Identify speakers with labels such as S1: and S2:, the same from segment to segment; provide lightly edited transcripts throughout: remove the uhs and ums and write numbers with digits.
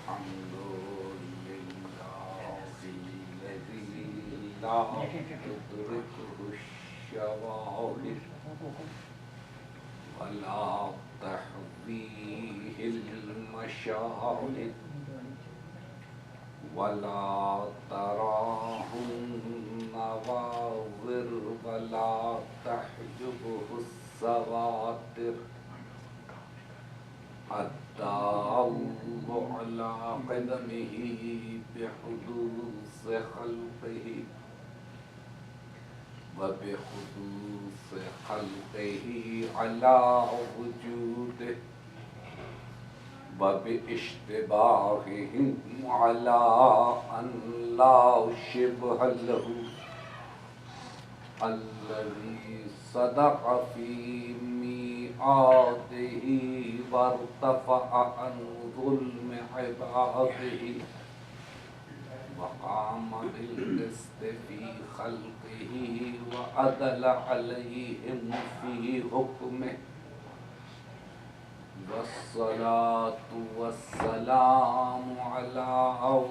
S1: الحمد لله الذي لا تدركه الشواهد ولا تحويه المشاهد ولا تراه النواظر ولا تحجبه السواتر الدال على قدمه بحدوث خلقه وبحدوث خلقه على وجوده وباشتباههم على أن لا شبه له الذي صدق في ميعاده وارتفع عن ظلم عباده وقام بالقسط في خلقه وعدل عليهم في حكمه والصلاة والسلام على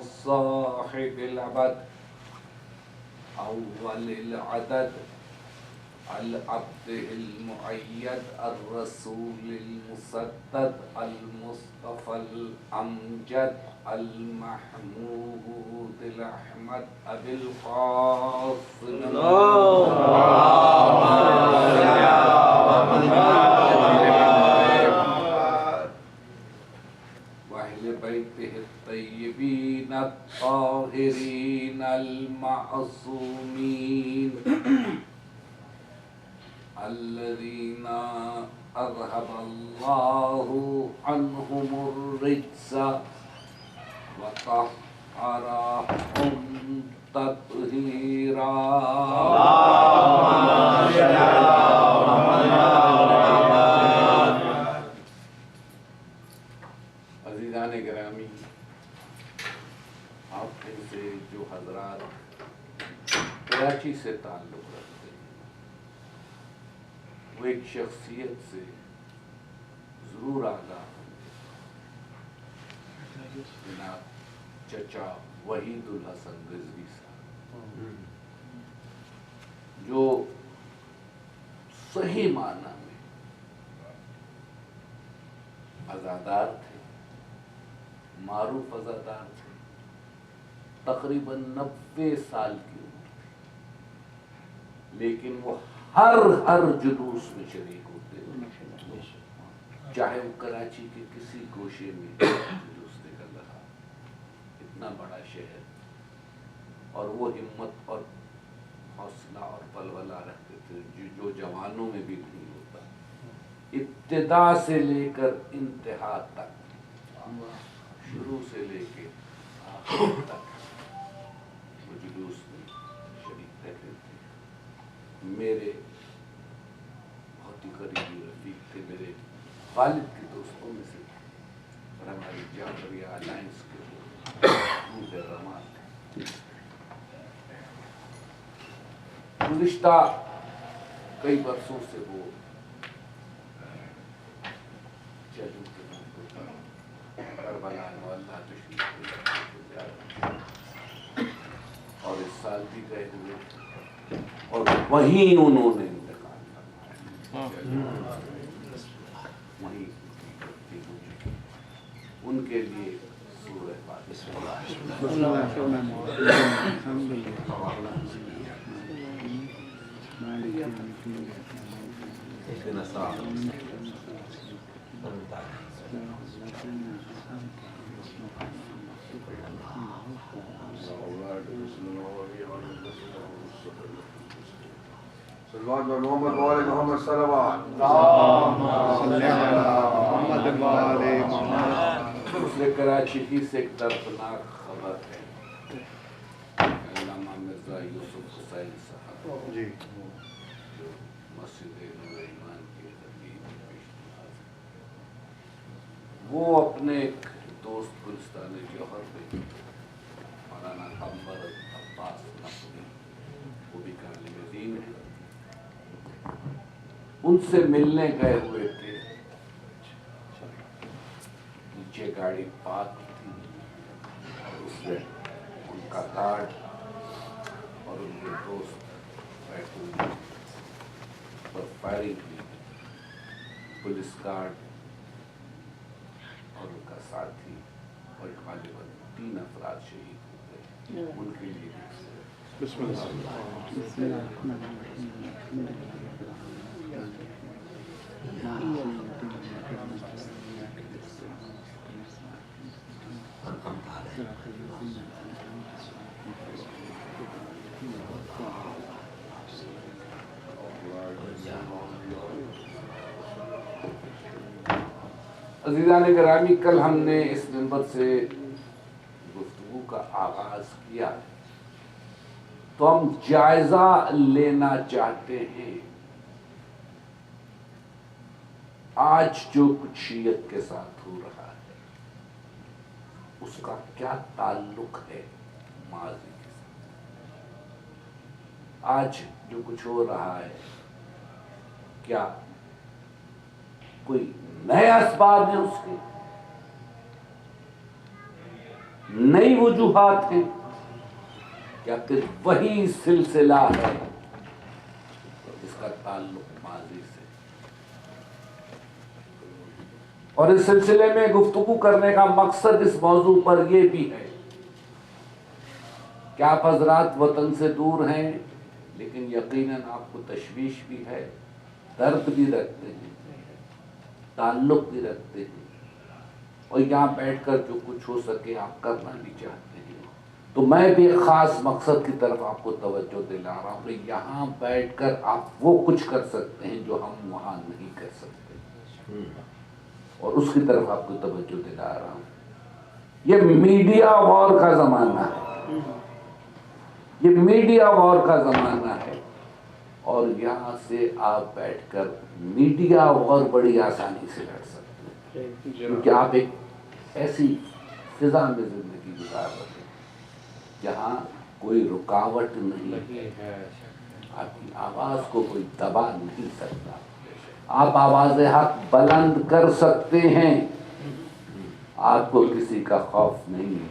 S1: صاحب العبد أول العدد العبد المؤيد الرسول المسدد المصطفى الأمجد المحمود الأحمد أبي القاسم وأهل بيته الطيبين الطاهرين المعصومين الذين أذهب الله عنهم الرجس وطهرهم تطهيرا. عزیزان گرامی، آپ میں سے جو حضرات کراچی سے تعلق رکھتے ہیں وہ ایک شخصیت سے ضرور آگاہ ہوں گے، جناب چچا وحید الحسن رضوی صاحب، جو صحیح معنی میں عزادار تھے، معروف عزادار تھے، تقریباً 90 سال کی عمر تھی، لیکن وہ ہر جلوس میں شریک ہوتے ہیں، چاہے وہ کراچی کے کسی گوشے میں جلوس نکل رہا، اتنا بڑا شہر، اور وہ ہمت اور حوصلہ اور ولولہ رکھتے تھے جو جوانوں میں بھی نہیں ہوتا، ابتدا سے لے کر انتہا تک، شروع سے لے کے آخر تک وہ جلوس میں شریک رہتے تھے۔ میرے بہت ہی قریبی رفیق تھے، میرے والد کے دوستوں میں سے، اور ہماری جعفریہ الائنس کے روح رحمان تھے۔ گزشتہ کئی برسوں سے وہ کربلا معلیٰ تشریف لے اور اس سال بھی گئے ہوئے، اور وہیں انہوں نے انتقال فرمایا، وہیں ان کے لیے سورہ فاتحہ۔
S2: صلوات محمد وآل محمد صلوات۔
S1: دوسرے کراچی کی سے ایک دردناک خبر ہے، علامہ مرزا یوسف حسین صاحب جو مسجد نور ایمان کے خطیب پیشنہاد ہیں، وہ اپنے ایک دوست گلستان جوہر میں مولانا قمر عباس نقوی، وہ بھی عالم دین ہے، ان سے ملنے گئے ہوئے تھے، نیچے گاڑی پارک تھی، اس میں ان کا گارڈ اور ان کے دوست بیٹھے پر فائرنگ کی، پولیس گارڈ اور ان کا ساتھی اور غالباً 3 افراد شہید ہو گئے. ان کے لیے
S3: بسم اللہ.
S1: عزیزان گرامی، کل ہم نے اس منبر سے گفتگو کا آغاز کیا تو ہم جائزہ لینا چاہتے ہیں آج جو کچھ شیعت کے ساتھ ہو رہا ہے اس کا کیا تعلق ہے ماضی کے ساتھ. آج جو کچھ ہو رہا ہے کیا کوئی نئے اسباب ہیں، اس کے نئی وجوہات ہیں، یا پھر وہی سلسلہ ہے جس کا تعلق ماضی سے. اور اس سلسلے میں گفتگو کرنے کا مقصد اس موضوع پر یہ بھی ہے کہ آپ حضرات وطن سے دور ہیں لیکن یقیناً آپ کو تشویش بھی ہے، درد بھی رکھتے ہیں، تعلق بھی رکھتے ہیں، اور یہاں بیٹھ کر جو کچھ ہو سکے آپ کرنا بھی چاہتے ہیں. تو میں بھی ایک خاص مقصد کی طرف آپ کو توجہ دلا رہا ہوں کہ یہاں بیٹھ کر آپ وہ کچھ کر سکتے ہیں جو ہم وہاں نہیں کر سکتے، اور اس کی طرف آپ کو توجہ دلا رہا ہوں. یہ میڈیا وار کا زمانہ ہے، یہ میڈیا وار کا زمانہ ہے، اور یہاں سے آپ بیٹھ کر میڈیا وار بڑی آسانی سے لڑ سکتے ہیں، کیونکہ آپ ایک ایسی فضا میں زندگی گزار رہے ہیں جہاں کوئی رکاوٹ نہیں ہے، آپ کی آواز کو کوئی دبا نہیں سکتا، آپ آواز حق بلند کر سکتے ہیں، آپ کو کسی کا خوف نہیں ہے،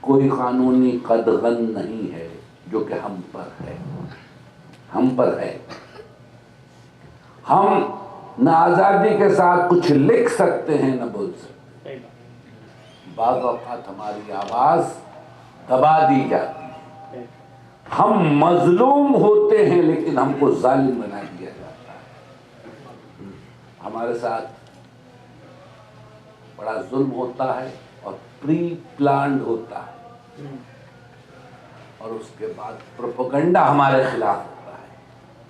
S1: کوئی قانونی قدغن نہیں ہے جو کہ ہم پر ہے. ہم پر ہے، ہم نہ آزادی کے ساتھ کچھ لکھ سکتے ہیں نہ بول سکتے. بعض اوقات ہماری آواز دبا دی جاتی ہے، ہم مظلوم ہوتے ہیں لیکن ہم کو ظالم بنا دیا جاتا ہے. ہمارے ساتھ بڑا ظلم ہوتا ہے اور پری پلانڈ ہوتا ہے، اور اس کے بعد پروپیگنڈا ہمارے خلاف ہوتا ہے،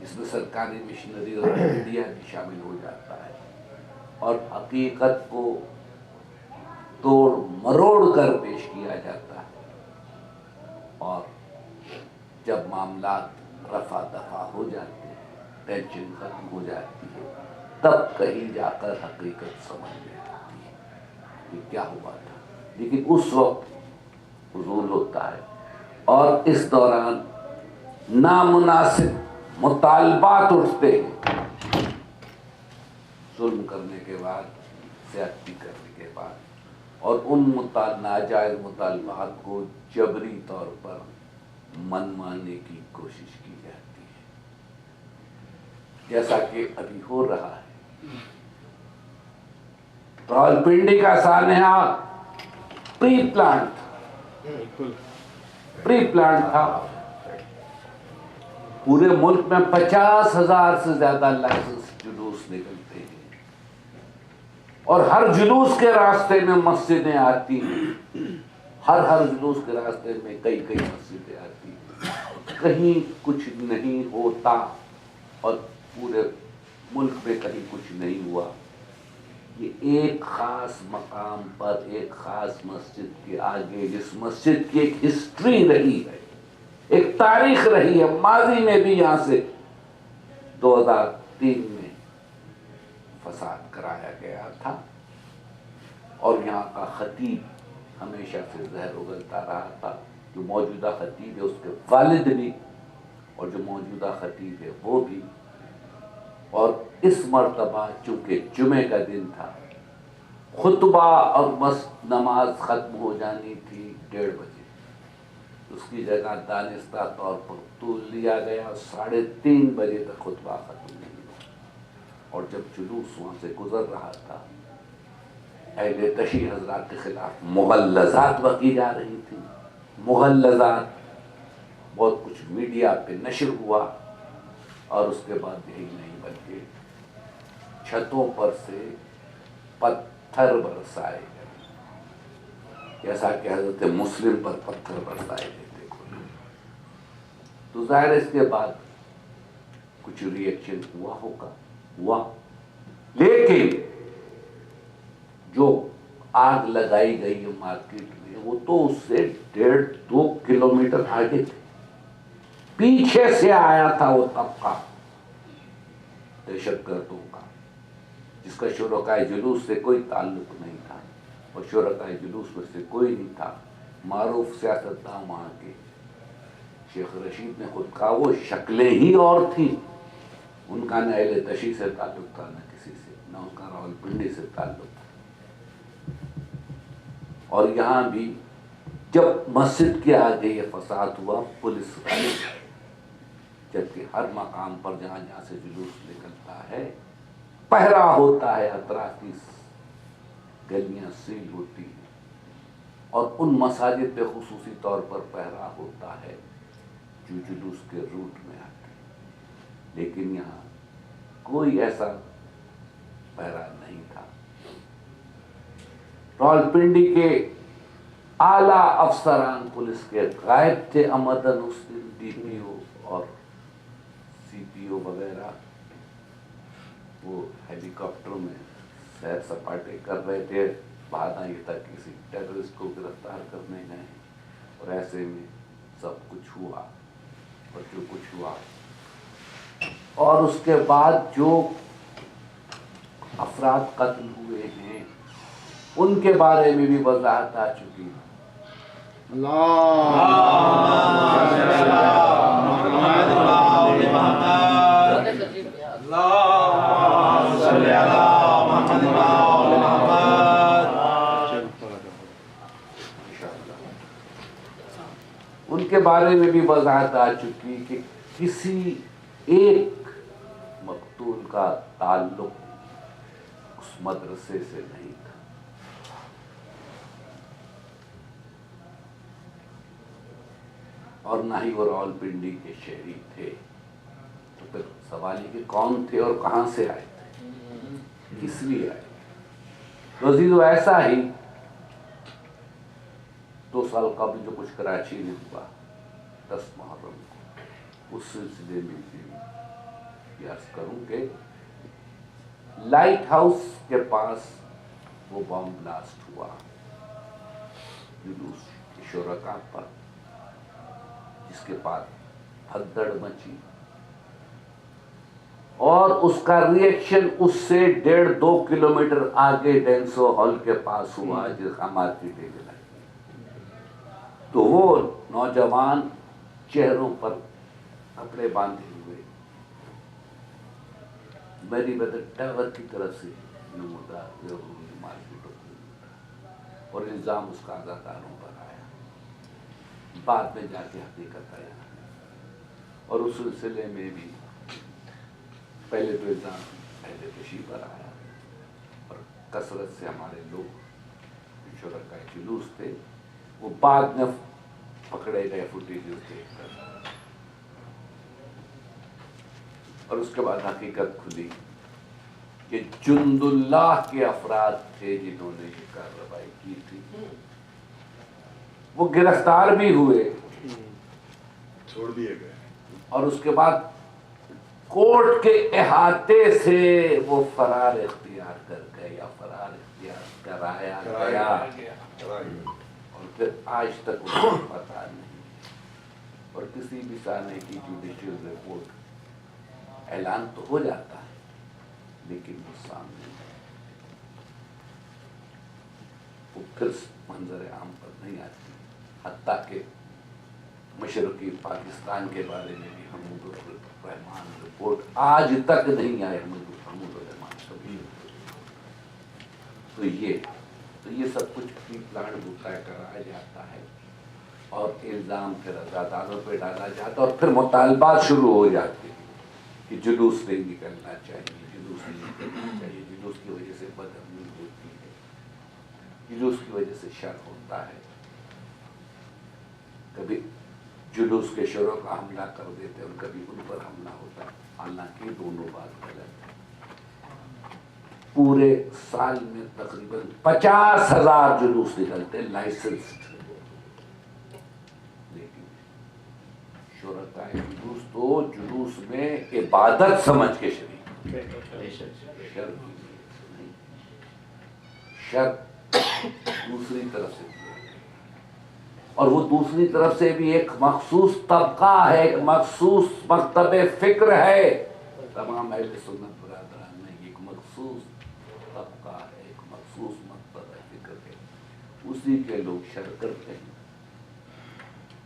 S1: اس میں سرکاری مشنری اور میڈیا بھی شامل ہو جاتا ہے، اور حقیقت کو توڑ مروڑ کر پیش کیا جاتا ہے. اور جب معاملات رفع دفع ہو جاتے ہیں، ٹینشن ختم ہو جاتی ہے، تب کہیں جا کر حقیقت سمجھ میں آتی ہے کہ کیا ہوا تھا. لیکن اس وقت فضول ہوتا ہے، اور اس دوران نامناسب مطالبات اٹھتے ہیں، ظلم کرنے کے بعد، زیادتی کرنے کے بعد، اور ان ناجائز مطالبات کو جبری طور پر منوانے کی کوشش کی جاتی ہے، جیسا کہ ابھی ہو رہا ہے. راولپنڈی کا سانحہ پری پلانٹ تھا. پورے ملک میں 50,000 سے زیادہ لائسنس جلوس نکلتے ہیں، اور ہر جلوس کے راستے میں مسجدیں آتی ہیں، ہر جلوس کے راستے میں کئی مسجدیں آتی ہیں. کہیں کچھ نہیں ہوتا، اور پورے ملک میں کہیں کچھ نہیں ہوا. یہ ایک خاص مقام پر ایک خاص مسجد کے آگے، جس مسجد کی ایک ہسٹری رہی ہے، ایک تاریخ رہی ہے، ماضی میں بھی یہاں سے 2003 میں فساد کرایا گیا تھا، اور یہاں کا خطیب ہمیشہ سے زہر اگلتا رہا تھا. جو موجودہ خطیب ہے اس کے والد بھی، اور جو موجودہ خطیب ہے وہ بھی. اور اس مرتبہ چونکہ جمعے کا دن تھا، خطبہ اور نماز ختم ہو جانی تھی، 1:30 بجے اس کی جگہ دانستہ طور پر طول لیا گیا، 3:30 بجے تک خطبہ ختم نہیں ہوا، اور جب جلوس وہاں سے گزر رہا تھا اہل تشیع حضرات کے خلاف مغلظات بکی جا رہی تھی، مغلظات، بہت کچھ میڈیا پہ نشر ہوا، اور اس کے بعد یہی نہیں بلکہ چھتوں پر سے پتھر برسائے گئے، جیسا کہ حضرت مسلم پر پتھر برسائے گئے تھے۔ تو ظاہر اس کے بعد کچھ ری ایکشن ہوا، لیکن جو آگ لگائی گئی ہے مارکیٹ میں وہ تو اس سے 1.5-2 کلومیٹر آگے تھے، پیچھے سے آیا تھا وہ طبقہ دہشت گردوں کا، جس کا شرکائے جلوس سے کوئی تعلق نہیں تھا، اور شرکائے جلوس میں سے کوئی نہیں تھا معروف سیاستداں وہاں کے شیخ رشید نے خود کہا وہ شکلیں ہی اور تھیں، ان کا نہ اہل تشیع سے تعلق تھا، نہ کسی سے، نہ ان کا راولپنڈی سے تعلق تھا۔ اور یہاں بھی جب مسجد کے آگے یہ فساد ہوا، پولیس آئی، جبکہ ہر مقام پر جہاں جہاں سے جلوس نکلتا ہے پہرا ہوتا ہے، اطراف کی گلیاں سیل ہوتی ہیں، اور ان مساجد پہ خصوصی طور پر پہرا ہوتا ہے جو جلوس کے روٹ میں آتے ہیں، لیکن یہاں کوئی ایسا پہرا نہیں تھا۔ راولپنڈی کے اعلیٰ افسران پولیس کے غائب تھے عمدن اس دن، ڈی پی او اور سی پی او وغیرہ، وہ ہیلی کاپٹر میں سیر سپاٹے کر رہے تھے، بہانا یہ تک کسی ٹیررسٹ کو گرفتار کرنے گئے، اور ایسے میں سب کچھ ہوا، اور جو کچھ ہوا، اور اس کے بعد جو افراد قتل ہوئے ہیں ان کے بارے میں بھی وضاحت آ چکی۔ ان کے بارے میں بھی وضاحت آ چکی کہ کسی ایک مقتول کا تعلق اس مدرسے سے نہیں تھا، اور نہ ہی وہ راولپنڈی کے شہری تھے۔ تو پھر سوال یہ کہ کون تھے اور کہاں سے آئے تھے، کس لیے آئے تھے؟ عزیزو، ایسا ہی 2 سال قبل جو کچھ کراچی میں ہوا 10 محرم کو، اس سلسلے میں بھی عرض کروں کہ لائٹ ہاؤس کے پاس وہ بم بلاسٹ ہوا جلوس کے شرکاء پر، جس کے بعد بھگدڑ مچی، اور اس کا ری ایکشن اس سے 1.5-2 کلومیٹر آگے ڈینسو ہال کے پاس ہوا، جس کا مارکیٹ ایریا لگی۔ تو وہ نوجوان چہروں پر کپڑے باندھے ہوئے میری بدر ٹاور کی طرف سے نمودار مارکیٹوں کو، اور الزام اس کا اداکاروں پر آیا، بعد میں جا کے حقیقت آیا، اور اس سلسلے میں بھی پہلے تو الزام اہل تشیع پر آیا، اور کثرت سے ہمارے لوگ شرکائے جلوس تھے وہ بعد میں پکڑے گئے فوٹیج دیکھ کر، اور اس کے بعد حقیقت کھلی کہ جند اللہ کے افراد تھے جنہوں نے یہ کارروائی کی تھی، وہ گرفتار بھی ہوئے،
S3: چھوڑ دیے گئے،
S1: اور اس کے بعد کورٹ کے احاطے سے وہ فرار اختیار کر گئے یا فرار اختیار کرایا گیا، اور پھر آج تک ان کو پتہ نہیں، اور کسی بھی سانے کی جوڈیشل رپورٹ اعلان تو ہو جاتا ہے لیکن وہ سامنے وہ پھر منظر عام پر نہیں آتی، حتیٰ کہ مشرقی پاکستان کے بارے میں بھی حمود الرحمان رپورٹ آج تک نہیں آئے، حمود الرحمان کبھی۔ تو یہ تو یہ سب کچھ پری پلان ہوتا ہے، کرایا جاتا ہے اور الزام پھر عزاداروں پہ ڈالا جاتا ہے اور پھر مطالبات شروع ہو جاتے ہیں کہ جلوس نہیں نکلنا چاہیے، جلوس نہیں نکلنا چاہیے، جلوس کی وجہ سے بدامنی ہوتی ہے، جلوس کی وجہ سے شر ہوتا ہے، کبھی جلوس کے شروع کا حملہ کر دیتے اور کبھی ان پر حملہ ہوتا ہے، حالانکہ دونوں بات غلط ہے۔ پورے سال میں تقریباً 50,000 جلوس نکلتے لائسنسڈ، لیکن شرکاء جلوس تو جلوس میں عبادت سمجھ کے شریک، شر نہیں، شر دوسری طرف سے کیا ہے، اور وہ دوسری طرف سے بھی ایک مخصوص طبقہ ہے، ایک مخصوص مکتب فکر ہے، تمام اہل سنت برادران میں ایک مخصوص طبقہ ہے، ایک مخصوص مکتب فکر ہے، اسی کے لوگ شر کرتے ہیں،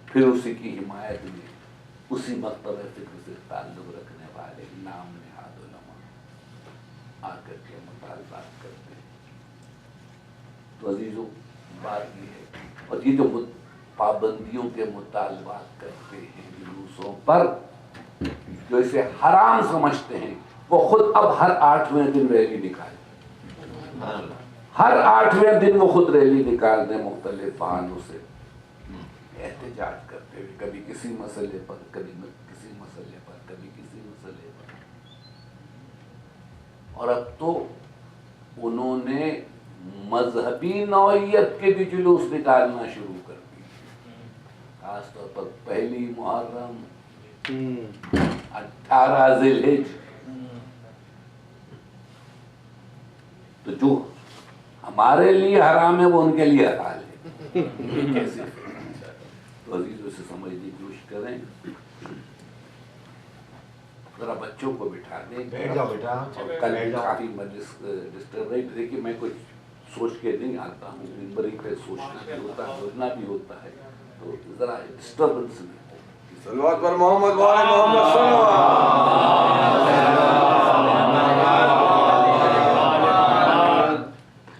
S1: پھر اسی کی حمایت میں اسی مکتب فکر سے تعلق رکھنے والے نام نہاد علماء آ کر کے مطالبات کرتے ہیں۔ تو عزیزوں بات یہ ہے، اور یہ جو پابندیوں کے مطالبات کرتے ہیں جلوسوں پر، جو اسے حرام سمجھتے ہیں، وہ خود اب ہر 8ویں دن ریلی نکالیں، ہر 8ویں دن وہ خود ریلی نکال دیں مختلف بہانوں سے احتجاج کرتے ہوئے، کبھی کسی مسئلے پر، کبھی کسی مسئلے پر، کبھی کسی مسئلے پر۔ اور اب تو انہوں نے مذہبی نوعیت کے بھی جلوس نکالنا شروع کر دی، خاص طور پر 1 محرم، 18 ذی الحجہ، تو جو ہمارے لیے حرام ہے وہ ان کے لیے حلال ہے، یہ کیسے؟ تو عزیزوں سے سمجھنے کی کوشش کریں، ذرا بچوں کو بٹھا دیں، کل کافی مجلس ڈسٹرب رہی، دیکھیے میں کچھ سوچ کے نہیں آتا ہوں، ممبری پہ سوچنا بھی ہوتا ہے، سوچنا بھی ہوتا ہے، تو ذرا ڈسٹربنس نہیں ہو۔
S2: صلوات پر محمد وعلی محمد صلوات۔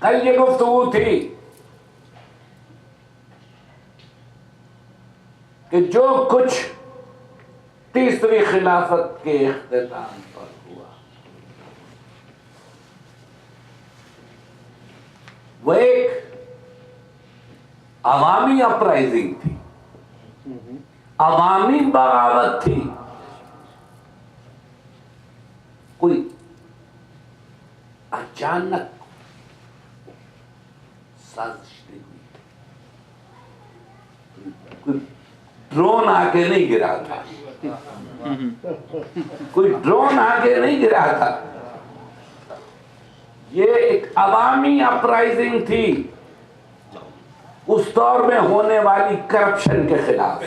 S1: کل یہ گفتگو تھی کہ جو کچھ تیسری خلافت کے اختتام پر ہوا وہ ایک عوامی اپرائزنگ تھی، عوامی بغاوت تھی، کوئی اچانک سازش نہیں ہوئی، کوئی ڈرون آ کے نہیں گرا تھا، کوئی ڈرون آ کے نہیں گرا تھا، یہ ایک عوامی اپرائزنگ تھی اس دور میں ہونے والی کرپشن کے خلاف۔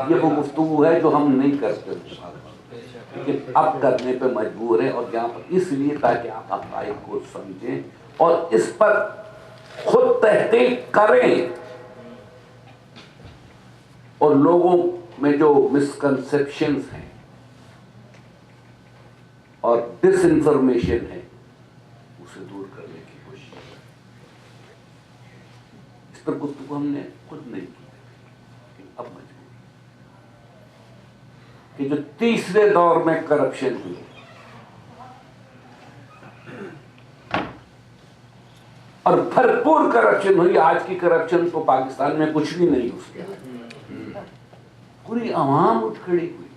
S1: یہ وہ گفتگو ہے جو ہم نہیں کرتے، لیکن اب کرنے پہ مجبور ہیں، اور یہاں پر اس لیے تاکہ آپ حقائق کو سمجھیں اور اس پر خود تحقیق کریں، اور لوگوں میں جو مسکنسیپشنز ہیں اور ڈس انفارمیشن ہے اسے دور کرنے کی کوشش کریں۔ اس پر گفتگو ہم نے خود نہیں کی، لیکن اب مجبور کہ جو تیسرے دور میں کرپشن ہوئی اور بھرپور کرپشن ہوئی، آج کی کرپشن تو پاکستان میں کچھ بھی نہیں اس کے، پوری عوام اٹھ کھڑی ہوئی۔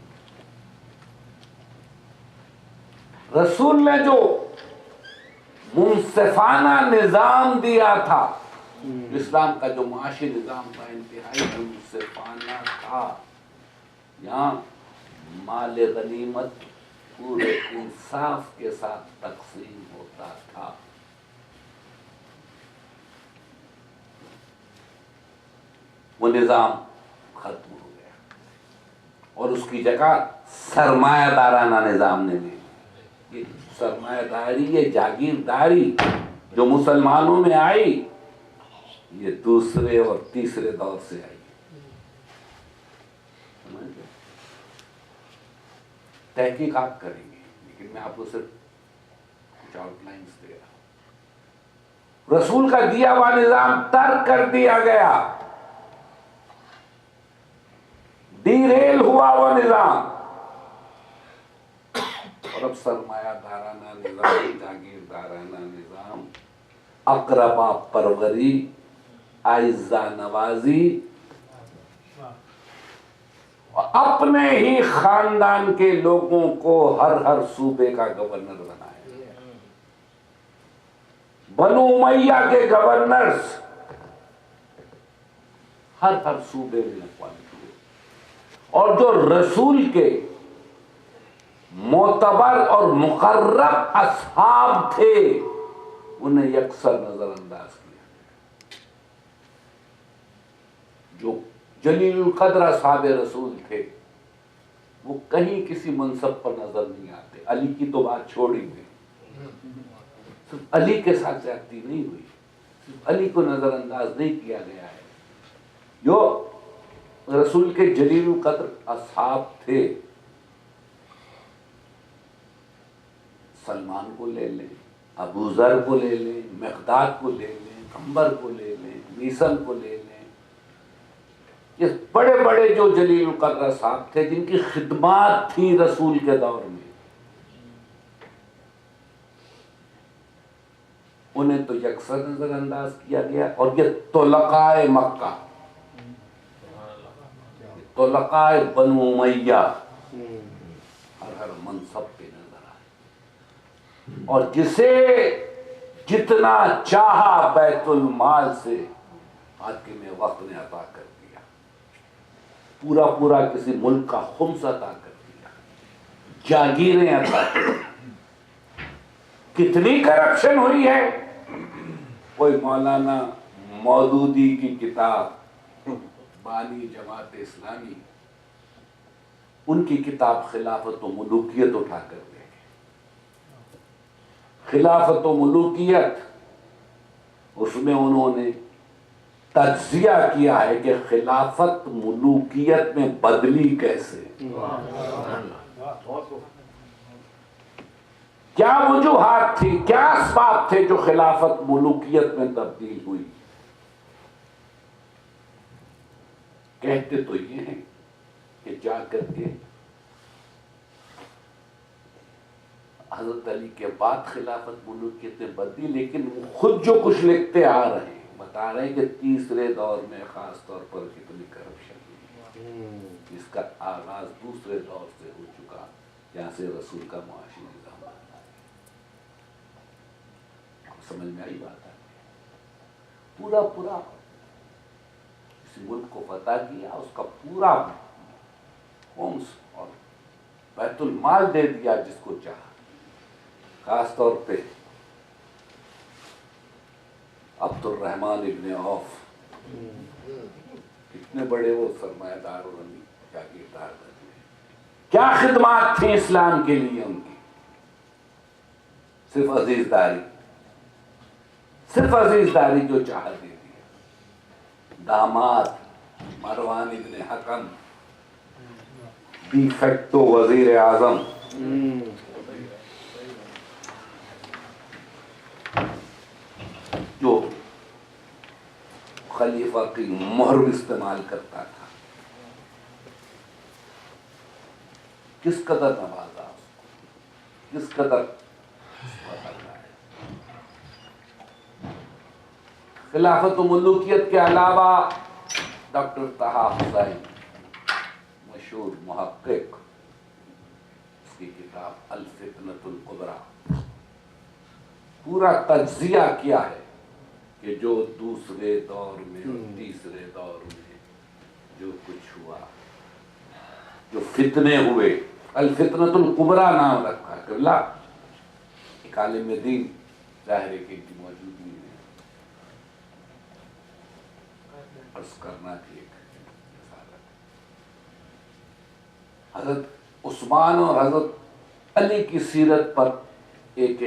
S1: رسول نے جو منصفانہ نظام دیا تھا، اسلام کا جو معاشی نظام تھا انتہائی منصفانہ تھا، یہاں مال غنیمت پورے انصاف کے ساتھ تقسیم ہوتا تھا۔ وہ نظام ختم ہو گیا اور اس کی جگہ سرمایہ دارانہ نظام نے لے لی۔ یہ سرمایہ داری، یہ جاگیرداری جو مسلمانوں میں آئی، یہ دوسرے اور تیسرے دور سے آئی۔ تحقیق آپ کریں گے، لیکن میں آپ کو صرف کچھ آؤٹ لائنس دے رہا ہوں۔ رسول کا دیا ہوا نظام ترک کر دیا گیا، ڈیریل ہوا وہ نظام، اور اب سرمایہ دارانہ نظام، جاگیردارانہ نظام، اقربا پروری، اعزا نوازی، اپنے ہی خاندان کے لوگوں کو ہر صوبے کا گورنر بنایا۔ بنو امیہ کے گورنرز ہر صوبے میں اپوائنٹ ہوئے، اور جو رسول کے معتبر اور مقرب اصحاب تھے انہیں یکسر نظر انداز کیا۔ جو جلیل القدر اصحاب رسول تھے وہ کہیں کسی منصب پر نظر نہیں آتے، علی کی تو بات چھوڑ ہی دیں، صرف علی کے ساتھ زیادتی نہیں ہوئی، صرف علی کو نظر انداز نہیں کیا گیا ہے۔ جو رسول کے جلیل القدر اصحاب تھے، سلمان کو لے لیں، ابو ذر کو لے لیں، مقداد کو لے لیں، عمر کو لے لیں، میسن کو لے لیں، یہ بڑے بڑے جو جلیل القدر اصحاب تھے جن کی خدمات تھی رسول کے دور میں، انہیں تو یکسر نظر انداز کیا گیا۔ اور یہ طلقائے مکہ، طلقائے بنو امیہ ہر منصب پہ نظر آئے، اور جسے جتنا چاہا بیت المال سے حاکم وقت نے عطا کر دیا، پورا کسی ملک کا خمس عطا کر دیا، جاگیریں عطا کر دی۔ کتنی کرپشن ہوئی ہے، کوئی مولانا مودودی کی کتاب بانی جماعت اسلامی، ان کی کتاب خلافت و ملوکیت اٹھا کر دے گے۔ خلافت و ملوکیت، اس میں انہوں نے تجزیہ کیا ہے کہ خلافت ملوکیت میں بدلی کیسے، کیا وجوہات تھی، کیا اسباب تھے جو خلافت ملوکیت میں تبدیل ہوئی۔ کہتے تو یہ ہیں کہ جا کر کے حضرت علی کے بعد خلافت ملوکیت میں بدلی، لیکن وہ خود جو کچھ لکھتے آ رہے ہیں بتا رہے ہیں کہ تیسرے دور میں خاص طور پر کتنی کرپشن ہوئی، اس کا آغاز دوسرے دور سے ہو چکا، جہاں سے رسول کا معاشی نظام بنتا ہے۔ سمجھ میں آئی بات ہے؟ پورا اس ملک کو فتح کیا، اس کا پورا ہومس اور بیت المال دے دیا جس کو چاہا، خاص طور پہ عبد الرحمن ابن عوف، کتنے بڑے وہ سرمایہ دار اور جاگیردار بنے، کیا خدمات تھیں اسلام کے لیے ان کی، صرف عزیز داری جو چاہ دے دیا۔ داماد مروان ابن حکم ڈی فیکٹو وزیر اعظم، جو خلیفہ کی مہر استعمال کرتا تھا، کس قدر نوازا اس کو، کس قدر خلافت و ملوکیت کے علاوہ ڈاکٹر طہا حسین، مشہور محقق، اس کی کتاب الفتنۃ الکبریٰ، پورا تجزیہ کیا ہے کہ جو دوسرے دور میں اور تیسرے دور میں جو کچھ ہوا، جو فتنے ہوئے، الفتنۃ الکبریٰ نام رکھا کہ اللہ ایک عالم دین، ظاہر ہے کہ ان کی موجودگی میں عرض کرنا کی ایک رسالت۔ حضرت عثمان اور حضرت علی کی سیرت پر ایک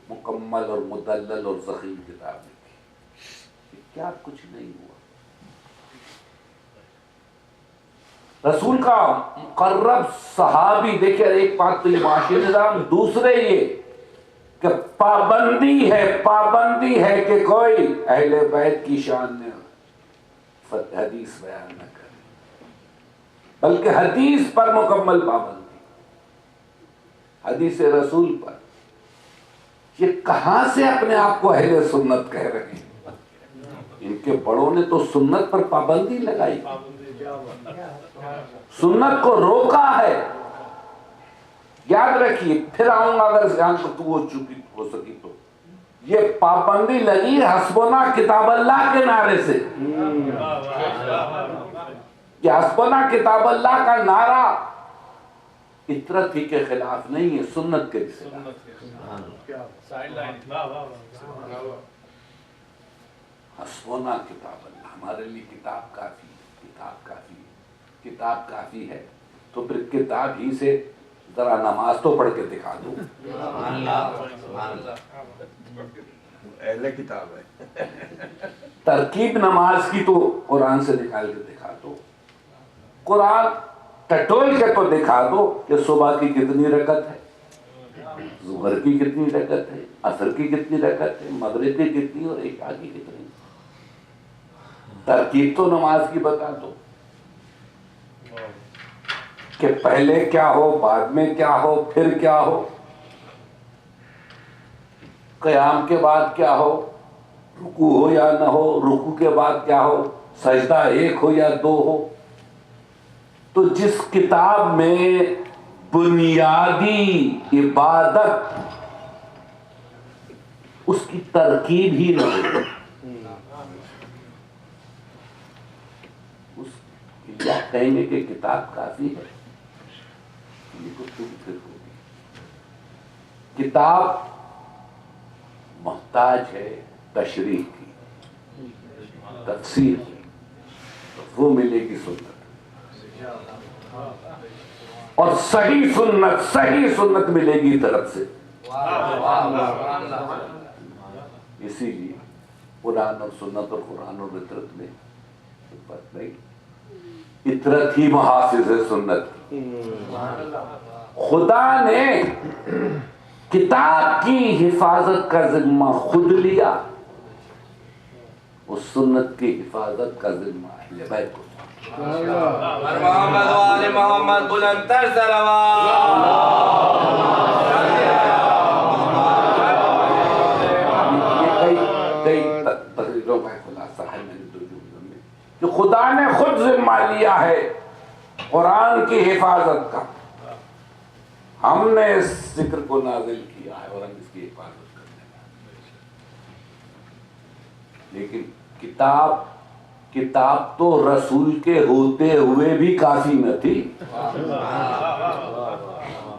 S1: مکمل اور مدلل اور ضخیم کتاب لکھی، کیا کچھ نہیں ہوا۔ رسول کا مقرب صحابی، دیکھیں ایک بات تو یہ معاشی نظام، دوسرے یہ کہ پابندی ہے کہ کوئی اہل بیت کی شان میں حدیث بیان نہ کرے، بلکہ حدیث پر مکمل پابندی، حدیث رسول پر۔ یہ کہاں سے اپنے آپ کو اہل سنت کہہ رہے ہیں؟ ان کے بڑوں نے تو سنت پر پابندی لگائی، سنت کو روکا ہے۔ یاد رکھیے، پھر آؤں گا اگر ذہن کو ہو چکی ہو سکی تو، یہ پابندی لگی حسبنا کتاب اللہ کے نعرے سے۔ یہ حسبنا کتاب اللہ کا نعرہ فطرت ہی کے خلاف نہیں ہے، سنت کے خلاف۔ حسبنا کتاب اللہ، ہمارے لیے کتاب کافی ہے، کتاب کافی ہے، کتاب کافی ہے، تو پھر کتاب ہی سے ذرا نماز تو پڑھ کے دکھا دو۔
S3: اہل کتاب ہے،
S1: ترکیب نماز کی تو قرآن سے نکال کے دکھا دو، قرآن ٹٹول کے تو دکھا دو کہ صبح کی کتنی رکعت ہے، ظہر کی کتنی رکعت ہے، عصر کی کتنی رکعت ہے، مغرب کی کتنی اور عشاء کی کتنی۔ ترکیب تو نماز کی بتا دو کہ پہلے کیا ہو، بعد میں کیا ہو، پھر کیا ہو، قیام کے بعد کیا ہو، رکوع ہو یا نہ ہو، رکوع کے بعد کیا ہو، سجدہ ایک ہو یا دو ہو۔ تو جس کتاب میں بنیادی عبادت اس کی ترکیب ہی نہ ہو، اس کیا کہیں گے کہ کتاب کافی ہے؟ یہ گفتگو پھر ہوگی۔ کتاب محتاج ہے تشریح کی، تفسیر کی، وہ ملے گی سنت، اور صحیح سنت ملے گی طرف سے۔ اسی لیے قرآن اور سنت اور قرآن اور اطرت میں فرق نہیں، اطرت ہی محافظ ہے سنت کی۔ خدا نے کتاب کی حفاظت کا ذمہ خود لیا، اس سنت کی حفاظت کا ذمہ اہل بیت کو۔
S4: محمد و آل محمد بلندتر صلوات۔
S1: کئی تقریروں کا خلاصہ ہے میری دو جملوں میں کہ خدا نے خود ذمہ لیا ہے قرآن کی حفاظت کا، ہم نے اس ذکر کو نازل کیا ہے اور ہم اس کی حفاظت کرنے والے۔ لیکن کتاب تو رسول کے ہوتے ہوئے بھی کافی نہ تھی،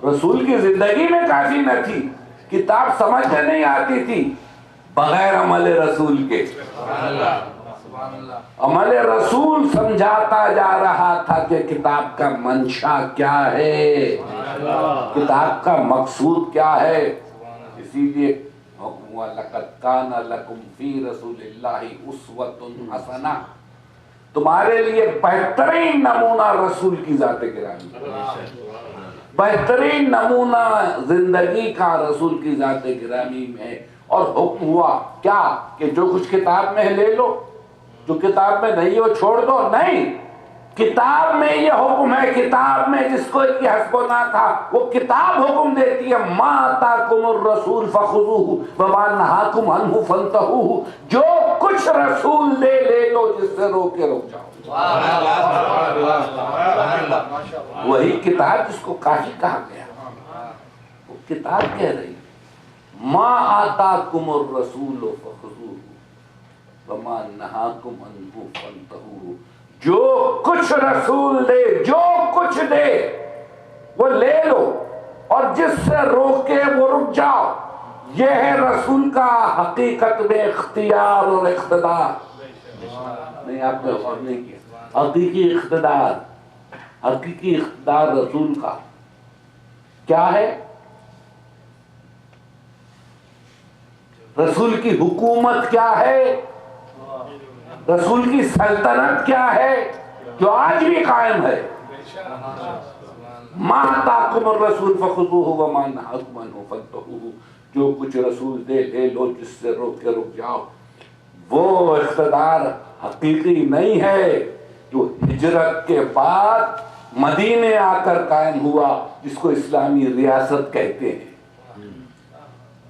S1: رسول کی زندگی میں کافی نہ تھی، کتاب سمجھ میں نہیں آتی تھی بغیر عمل رسول کے۔ عمل رسول سمجھاتا جا رہا تھا کہ کتاب کا منشا کیا ہے، کتاب کا مقصود کیا ہے۔ اسی لیے حکم ہوا لقد کان لکم فی رسول اللہ اسوۃ حسنہ، تمہارے لیے بہترین نمونہ رسول کی ذات گرامی، بہترین نمونہ زندگی کا رسول کی ذات گرامی میں۔ اور حکم ہوا کیا کہ جو کچھ کتاب میں ہے لے لو، جو کتاب میں نہیں ہو چھوڑ دو، نہیں، کتاب میں یہ حکم ہے، کتاب میں جس کو حسبنا تھا وہ کتاب حکم دیتی ہے، ما آتاکم الرسول فخذوہ وما نہاکم عنہ فانتہوہ، جو کچھ رسول دے لے لو، جس سے روکے روک جاؤ۔ وہی کتاب جس کو کافی کہا گیا، وہ کتاب کہہ رہی ما آتاکم الرسول فخذوہ وما نہاکم عنہ فانتہوہ، جو کچھ رسول دے، جو کچھ دے وہ لے لو، اور جس سے روکے وہ رک جاؤ۔ یہ ہے رسول کا حقیقت میں اختیار اور اقتدار۔ نہیں، آپ نے غور نہیں کیا، حقیقی اقتدار رسول کا کیا ہے؟ رسول کی حکومت کیا ہے، رسول کی سلطنت کیا ہے، جو آج بھی قائم ہے۔ ما آتاکم الرسول فخذوہ وما نہاکم عنہ فانتہوہ، جو کچھ رسول دے لے لو، جس سے روک کے رک جاؤ، وہ اقتدار حقیقی نہیں ہے جو ہجرت کے بعد مدینے آ کر قائم ہوا، جس کو اسلامی ریاست کہتے ہیں۔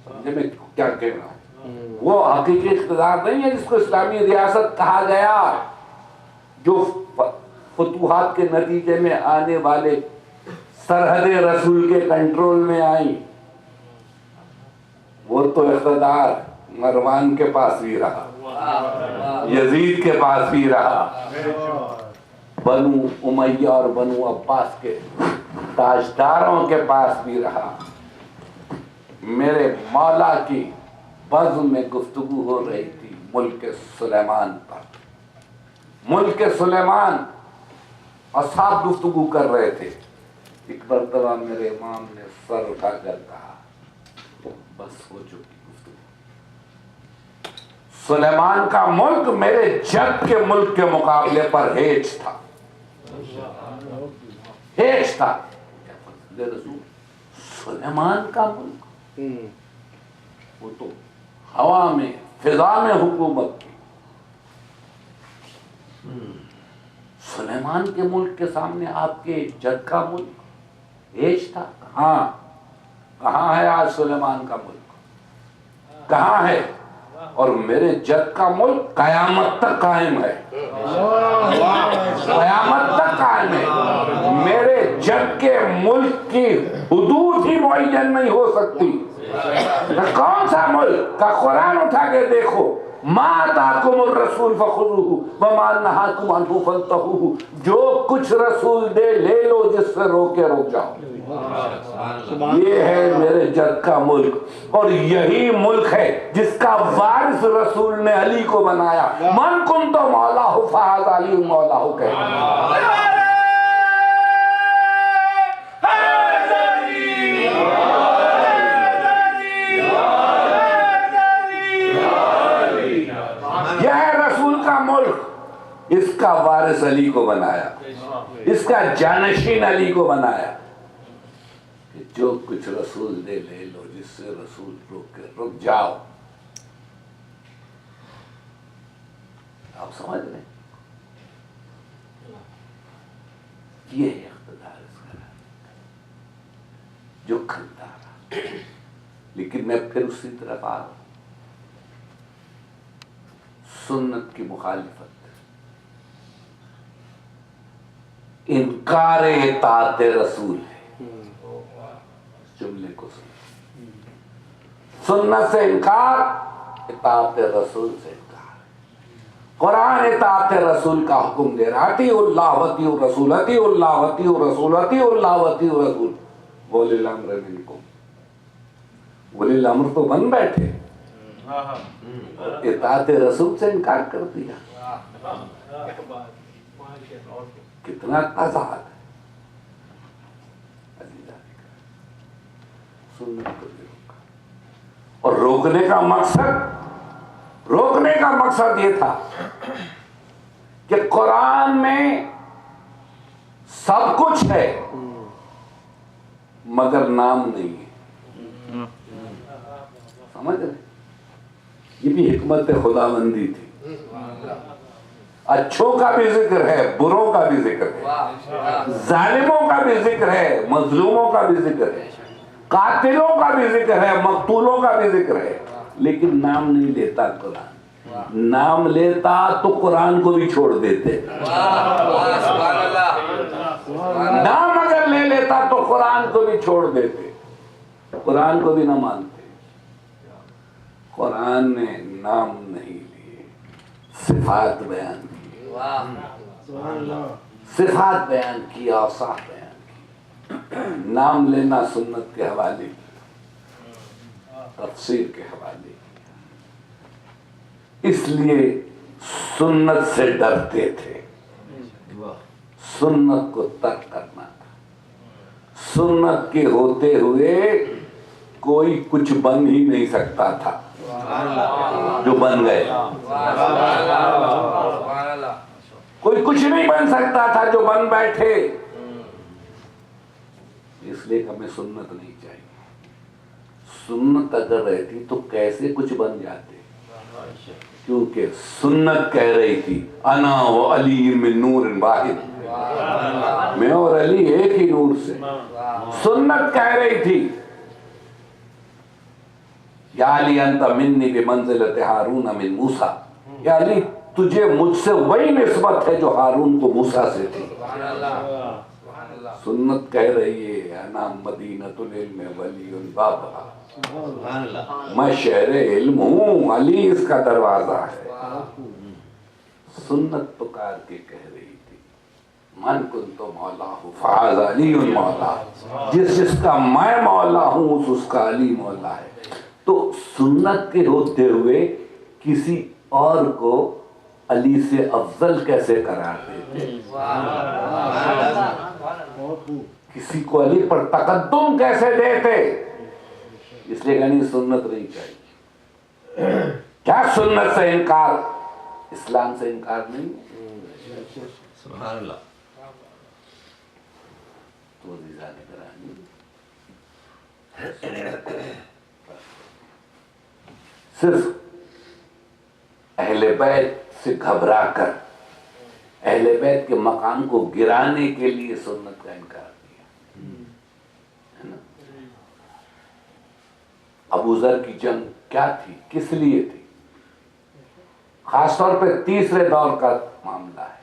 S1: سمجھے میں کیا کہہ رہا ہوں؟ وہ حقیقی اقتدار نہیں ہے جس کو اسلامی ریاست کہا گیا، جو فتوحات کے نتیجے میں آنے والے سرحد رسول کے کنٹرول میں آئی۔ وہ تو اقتدار مروان کے پاس بھی رہا، یزید کے پاس بھی رہا، بنو امیہ اور بنو عباس کے تاجداروں کے پاس بھی رہا۔ میرے مولا کی بزم میں گفتگو ہو رہی تھی ملک سلیمان پر۔ ملک سلیمان اصحاب گفتگو کر رہے تھے۔ ایک مرتبہ میرے امام نے سر اٹھا کر کہا بس ہو چکی گفتگو۔ سلیمان کا ملک میرے جد کے ملک کے مقابلے پر ہیچ تھا، ہیچ تھا۔ سلیمان کا ملک، وہ تو ہوا میں فضا میں حکومت کی۔ سلیمان کے ملک کے سامنے آپ کے جد کا ملک ہیچ تھا۔ کہاں ہے آج سلیمان کا ملک؟ کہاں ہے؟ اور میرے جد کا ملک قیامت تک قائم ہے، قیامت تک قائم ہے۔ میرے جد کے ملک کی حدود ہی معین نہیں ہو سکتی۔ کون سا ملک کا قرآن اٹھا کے دیکھو، ما آتاکم الرسول فخذوہ وما نہاکم عنہ فانتہوا، جو کچھ رسول دے لے لو، جس سے روکے رک جاؤ۔ یہ ہے میرے جد کا ملک، اور یہی ملک ہے جس کا وارث رسول نے علی کو بنایا۔ من کنت مولاہ فہذا علی مولاہ کہتے۔ یہ ہے رسول کا ملک، اس کا وارث علی کو بنایا، اس کا جانشین علی کو بنایا۔ جو کچھ رسول دے لے لو، جس سے رسول روک کے رک جاؤ۔ آپ سمجھ رہے ہیں؟ یہ ہے اقتدار اس کا، جو کھلتا رہا۔ لیکن میں پھر اسی طرف آ رہا ہوں، سنت کی مخالفت، انکار اطاعت رسول ہے۔ جملے کو سنت سے انکار، اطاعت رسول سے انکار۔ قرآن اطاعت رسول کا حکم دے رہا، اطیعوا اللہ واطیعوا الرسول، اطیعوا اللہ واطیعوا الرسول، اطیعوا اللہ واطیعوا الرسول، ولی الامر منکم۔ ولی الامر تو بن بیٹھے، اطاعت رسول سے انکار کر دیا۔ کتنا تضاد ہے۔ سنت کو بھی روکا، اور روکنے کا مقصد یہ تھا کہ قرآن میں سب کچھ ہے مگر نام نہیں ہے۔ سمجھ رہے؟ یہ بھی حکمت خداوندی تھی۔ اچھوں کا بھی ذکر ہے، بروں کا بھی ذکر ہے، ظالموں کا بھی ذکر ہے، مظلوموں کا بھی ذکر ہے، قاتلوں کا بھی ذکر ہے، مقتولوں کا بھی ذکر ہے، لیکن نام نہیں لیتا قرآن۔ نام لیتا تو قرآن کو بھی چھوڑ دیتے۔ نام اگر لے لیتا تو قرآن کو بھی چھوڑ دیتے، قرآن کو بھی نہ مانتے۔ قرآن نے نام نہیں لیے، صفات بیان کی، صفات بیان کی، اوصاف بیان کی۔ نام لینا سنت کے حوالے کی، تفسیر کے حوالے کی۔ اس لیے سنت سے ڈرتے تھے، سنت کو ترک کرنا تھا۔ سنت کے ہوتے ہوئے کوئی کچھ بن ہی نہیں سکتا تھا جو بن گئے، کوئی کچھ نہیں بن سکتا تھا جو بن بیٹھے۔ اس لیے ہمیں سنت نہیں چاہیے۔ سنت اگر رہتی تو کیسے کچھ بن جاتے، کیونکہ سنت کہہ رہی تھی انا و علی من نور واحد، میں اور علی ایک ہی نور سے. سنت کہہ رہی تھی یا علی انت منی بمنزلت ہارون من موسیٰ، یا علی تجھے مجھ سے وہی نسبت ہے جو ہارون کو موسیٰ سے تھی. سنت کہہ رہی ہے انا مدینۃ العلم ولی بابھا، میں شہر علم ہوں، علی اس کا دروازہ ہے. سنت پکار کے کہہ رہی تھی من کنت مولا فاز علی مولا، جس کا میں مولا ہوں اس کا علی مولا ہے. تو سنت کے ہوتے ہوئے کسی اور کو علی سے افضل کیسے قرار دیتے، کسی کو علی پر تقدم کیسے دیتے؟ اس لیے کہنی سنت نہیں چاہیے. کیا سنت سے انکار اسلام سے انکار نہیں ہے؟
S3: سبحان اللہ.
S1: تو عزیزان گرامی، صرف اہل بیت سے گھبرا کر اہل بیت کے مقام کو گرانے کے لیے سنت کا انکار کیا ہے نا. ابو ذر کی جنگ کیا تھی، کس لیے تھی؟ خاص طور پہ تیسرے دور کا معاملہ ہے.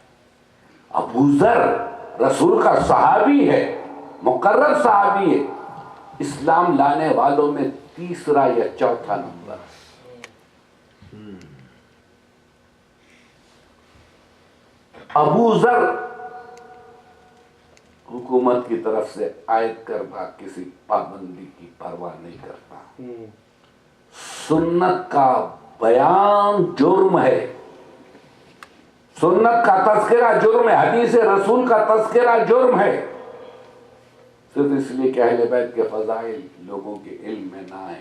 S1: ابو ذر رسول کا صحابی ہے، مقرر صحابی ہے، اسلام لانے والوں میں تیسرا یا چوتھا نمبر. ابو ذر حکومت کی طرف سے عائد کردہ کسی پابندی کی پرواہ نہیں کرتا. سنت کا بیان جرم ہے، سنت کا تذکرہ جرم ہے، حدیث رسول کا تذکرہ جرم ہے. صرف اس لیے کہ اہل بیت کے فضائل لوگوں کے علم میں نہ آئے.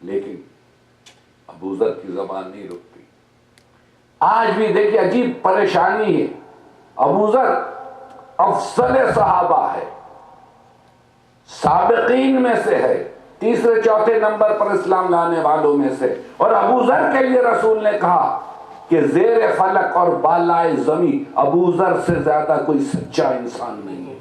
S1: لیکن ابو ذر کی زبان نہیں رکتی. آج بھی دیکھیے عجیب پریشانی ہے. ابو ذر افضل صحابہ ہے، سابقین میں سے ہے، تیسرے چوتھے نمبر پر اسلام لانے والوں میں سے. اور ابو ذر کے لیے رسول نے کہا کہ زیر فلک اور بالائے زمین ابو ذر سے زیادہ کوئی سچا انسان نہیں ہے.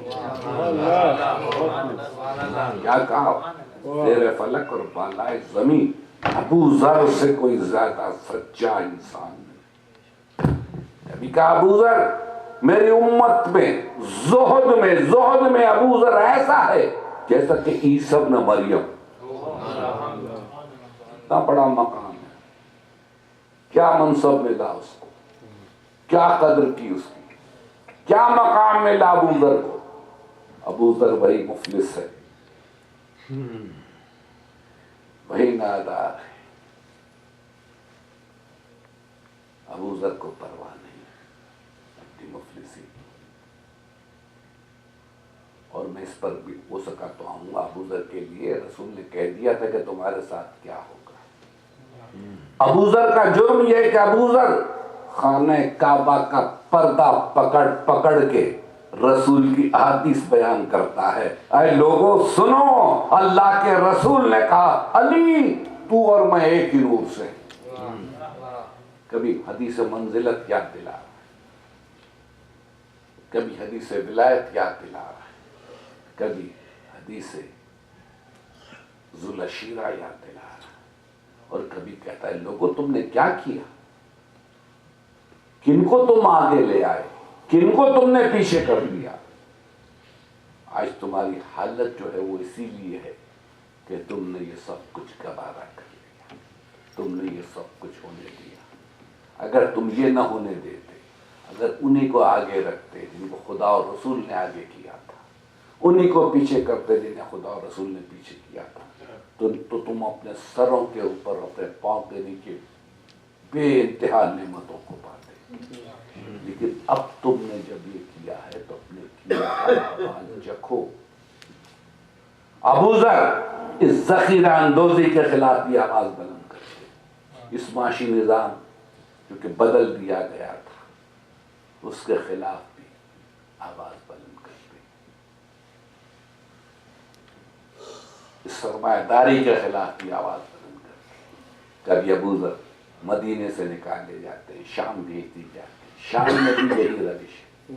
S1: کیا کہا؟ زیر فلک اور بالائے زمین ابو ذر سے کوئی زیادہ سچا انسان نہیں. کبھی کہا ابو ذر میری امت میں زہد میں ابو ذر ایسا ہے جیسا کہ عیسی ابن مریم. اتنا بڑا مقام ہے، کیا منصب ملا اس کو، کیا قدر کی اس کی، کیا مقام ملا ابو ذر کو. ابو ذر وہی مفلس ہے، وہی نادار ہے. ابو ذر کو پرواہ نہیں اپنی مفلسی. اور میں اس پر بھی ہو سکا تو آؤں گا. ابو ذر کے لیے رسول نے کہہ دیا تھا کہ تمہارے ساتھ کیا ہوگا. ابو ذر کا جرم یہ ہے کہ ابو ذر خانہ کعبہ کا پردہ پکڑ کے رسول کی احادیث بیان کرتا ہے. اے لوگوں سنو، اللہ کے رسول نے کہا علی تو اور میں ایک ہی نور سے. کبھی حدیث منزلت یاد دلا رہا ہے، کبھی حدیث ولایت یاد دلا رہا ہے، کبھی حدیث ذوالشیرہ یاد دلا رہا ہے، اور کبھی کہتا ہے لوگوں تم نے کیا کیا، کن کو تم آگے لے آئے، کن کو تم نے پیچھے کر دیا. آج تمہاری حالت جو ہے وہ اسی لیے ہے کہ تم نے یہ سب کچھ گوارا کر لیا، تم نے یہ سب کچھ ہونے دیا. اگر تم یہ نہ ہونے دیتے، اگر انہی کو آگے رکھتے جن کو خدا اور رسول نے آگے کیا تھا، انہی کو پیچھے کرتے جنہیں خدا اور رسول نے پیچھے کیا تھا، تو تم اپنے سروں کے اوپر اپنے پاؤں کے نیچے بے انتہا نعمتوں کو پاتے. لیکن اب تم نے جب یہ کیا ہے تو اپنے کیا کا حال چکھو. ابو ذر اس ذخیرہ اندوزی کے خلاف بھی آواز بلند کرتے، اس معاشی نظام جو کہ بدل دیا گیا تھا اس کے خلاف بھی آواز بلند کرتے. اس سرمایہ داری کے خلاف کی آواز بلند کر. کبھی ابو ذر مدینے سے نکالے جاتے ہیں، شام بھیج دی جاتے ہیں، شام میں بھی یہی روش ہے،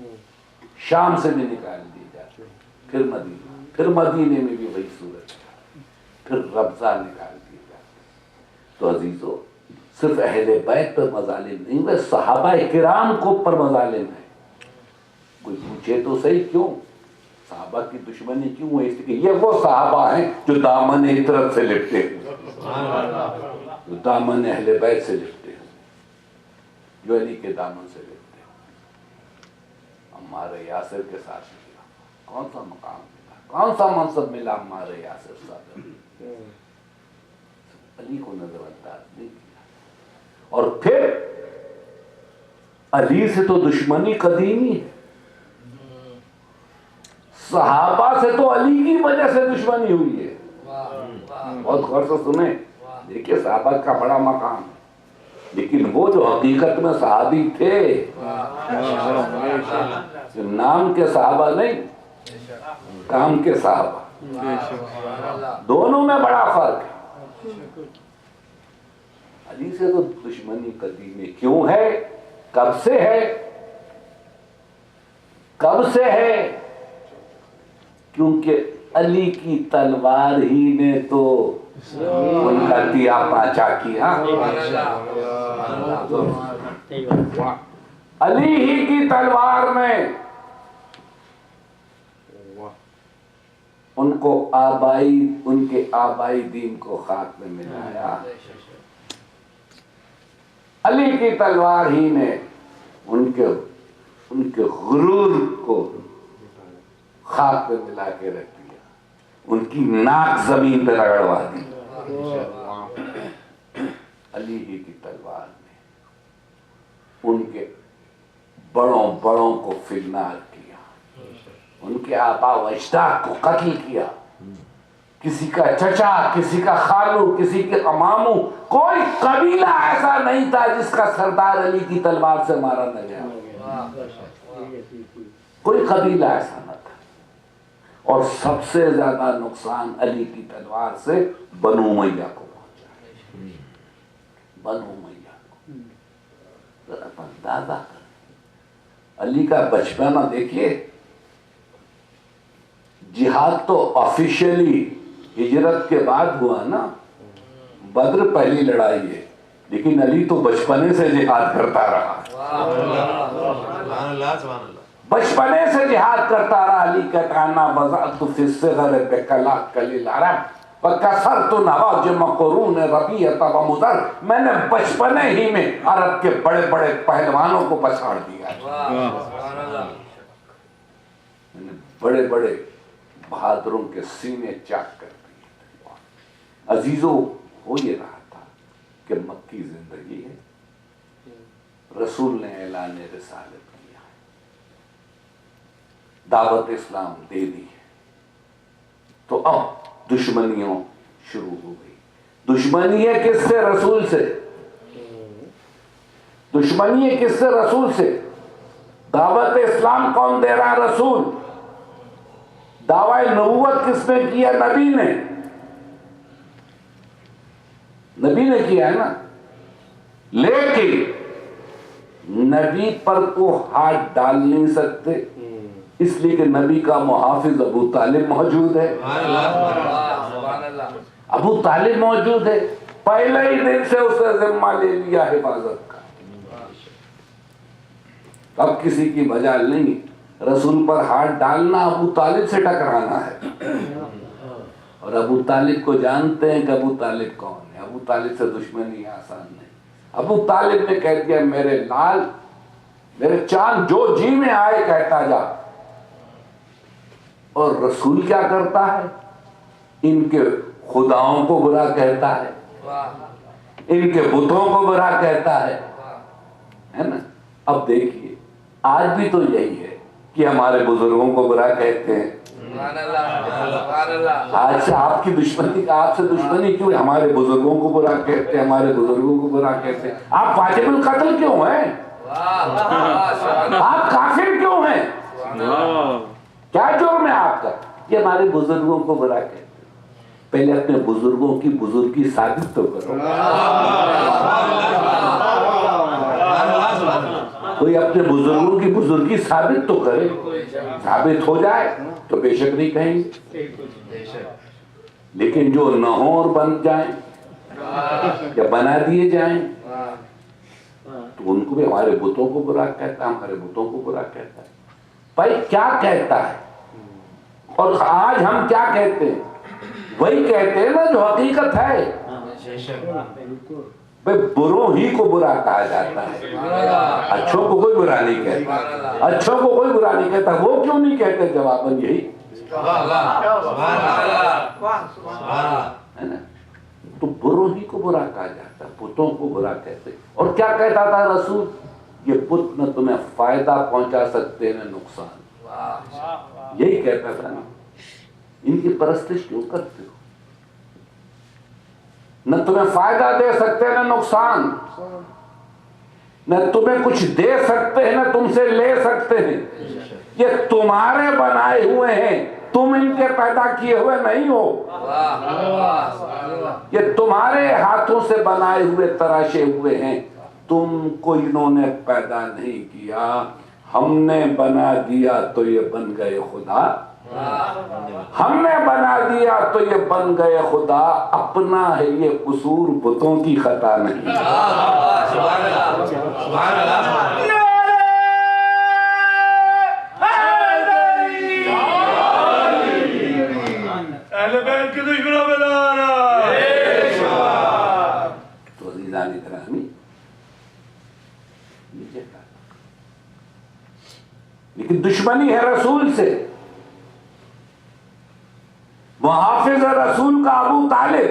S1: شام سے بھی نکال دی جاتے ہیں، پھر مدینے میں بھی وہی صورت ہے، پھر ربضہ نکال دی جاتی ہے. تو عزیزو صرف اہل بیت پر مظالم نہیں ہوئے، صحابہ کرام کو پر مظالم ہے. کوئی پوچھے تو صحیح کیوں صحابہ کی دشمنی کیوں ہے؟ اس لیے کہ یہ وہ صحابہ ہیں جو دامن عطرت سے لپٹے ہیں، جو دامن اہل بیت سے لپٹے ہیں، جو علی کے دامن سے لپٹے ہیں. عمار یاسر کے ساتھ ملا، کون سا مقام ملا، کون سا منصب ملا عمار یاسر صاحب؟ علی کو نظر انداز نہیں کیا. اور پھر علی سے تو دشمنی قدیمی ہے، صحابہ سے تو علی کی وجہ سے دشمنی ہوئی ہے. بہت غور سے سنیں، دیکھیے صحابہ کا بڑا مقام ہے، لیکن وہ جو حقیقت میں صحابی تھے، نام کے صحابہ نہیں، کام کے صحابہ، دونوں میں بڑا فرق ہے. علی سے تو دشمنی قدیمی کیوں ہے؟ کب سے ہے؟ کب سے ہے؟ کیونکہ علی کی تلوار ہی نے تو ان کا دیا پاچا کیا. علی ہی کی تلوار میں ان کو ان کے آبائی دین کو خاک میں ملایا. علی کی تلوار ہی نے ان کے غرور کو خاک پہ ملا کے رکھ دیا، ان کی ناک زمین پہ رگڑوا دی. علی ہی کی تلوار نے ان کے بڑوں کو فنار کیا، ان کے آبا و اجداد کو قتل کیا. کسی کا چچا، کسی کا خالو، کسی کے ماموں، کوئی قبیلہ ایسا نہیں تھا جس کا سردار علی کی تلوار سے مارا نہ گیا. کوئی قبیلہ ایسا نہ تھا. اور سب سے زیادہ نقصان علی کی تلوار سے بنو امیہ کو پہنچا. بنو امیہ کو ذرا اندازہ کر، علی کا بچپنا دیکھیے. جہاد تو آفیشیلی ہجرت کے بعد ہوا نا، بدر پہلی لڑائی ہے، لیکن علی تو بچپنے سے جہاد کرتا رہا. بچپنے سے جہاد کرتا رہا. علی کہتا ہے نا وضعت فی الصغر بکلا کلیل عرب وکسرت نواجم قرون ربیعۃ و مضر. میں نے بچپنے ہی میں عرب کے بڑے بڑے پہلوانوں کو پچھاڑ دیا. میں نے بڑے بڑے بہادروں کے سینے چاک کر دیے. عزیزو ہو یہ رہا تھا کہ مکی زندگی ہے، رسول نے اعلان رسالت کیا، دعوت اسلام دے دی ہے. تو اب دشمنیوں شروع ہو گئی. دشمنی ہے کس سے؟ رسول سے. دشمنی ہے کس سے؟ رسول سے. دعوت اسلام کون دے رہا؟ رسول. دعوی نبوت کس نے کیا؟ نبی نے. نبی نے کیا ہے نا. لیکن نبی پر تو ہاتھ ڈال نہیں سکتے، اس لیے کہ نبی کا محافظ ابو طالب موجود ہے. ابو طالب موجود ہے. پہلے ہی دن سے اس نے ذمہ لے لیا حفاظت کا. اب کسی کی مجال نہیں. رسول پر ہاتھ ڈالنا ابو طالب سے ٹکرانا ہے. اور ابو طالب کو جانتے ہیں کہ ابو طالب کون ہے. ابو طالب سے دشمنی آسان نہیں. ابو طالب نے کہہ دیا میرے لال، میرے چاند، جو جی میں آئے کہتا جا. اور رسول کیا کرتا ہے؟ ان کے خداؤں کو برا کہتا ہے، ان کے بتوں کو برا کہتا ہے نا. اب دیکھیے آج بھی تو یہی ہے کہ ہمارے بزرگوں کو برا کہتے ہیں. آج سے آپ کی دشمنی، آپ سے دشمنی کیوں؟ ہمارے بزرگوں کو برا کہتے ہیں، ہمارے بزرگوں کو برا کہتے ہیں. آپ واجب القتل کیوں ہیں؟ آپ کافر کیوں ہیں؟ کیا جرم ہے آپ کا؟ یہ ہمارے بزرگوں کو برا کہتے ہیں. پہلے اپنے بزرگوں کی بزرگی ثابت تو کرو. کوئی اپنے بزرگوں کی بزرگی ثابت تو کرے. ثابت ہو جائے تو بے شک نہیں کہیں گے. لیکن جو نہ ہو اور بن جائیں یا بنا دیے جائیں تو ان کو بھی ہمارے بتوں کو برا کہتا ہے, ہمارے بتوں کو برا کہتا ہے. بھائی کیا کہتا ہے اور آج ہم کیا کہتے ہیں؟ وہی کہتے ہیں نا جو حقیقت ہے. بھائی بروں ہی کو برا کہا جاتا ہے, اچھوں کو کوئی برا نہیں کہتا. اچھوں کو کوئی برا نہیں کہتا. وہ کیوں نہیں کہتے؟ جواباً یہی ہے نا. تو بروں ہی کو برا کہا جاتا ہے, بتوں کو برا کہتے. اور کیا کہتا تھا رسول؟ یہ بت نہ تمہیں فائدہ پہنچا سکتے نہ نقصان. یہی کہتا تھا نا. ان کی پرستش کیوں کرتے ہو؟ نہ تمہیں فائدہ دے سکتے نہ نقصان, نہ تمہیں کچھ دے سکتے ہیں نہ تم سے لے سکتے ہیں. یہ تمہارے بنائے ہوئے ہیں, تم ان کے پیدا کیے ہوئے نہیں ہو. یہ تمہارے ہاتھوں سے بنائے ہوئے تراشے ہوئے ہیں, تم کو انہوں نے پیدا نہیں کیا. ہم نے بنا دیا تو یہ بن گئے خدا. ہم نے بنا دیا تو یہ بن گئے خدا. اپنا ہے یہ قصور, بتوں کی خطا نہیں. تو عزیزان گرامی نیچے کا, لیکن دشمنی ہے رسول سے. محافظ رسول کا ابو طالب,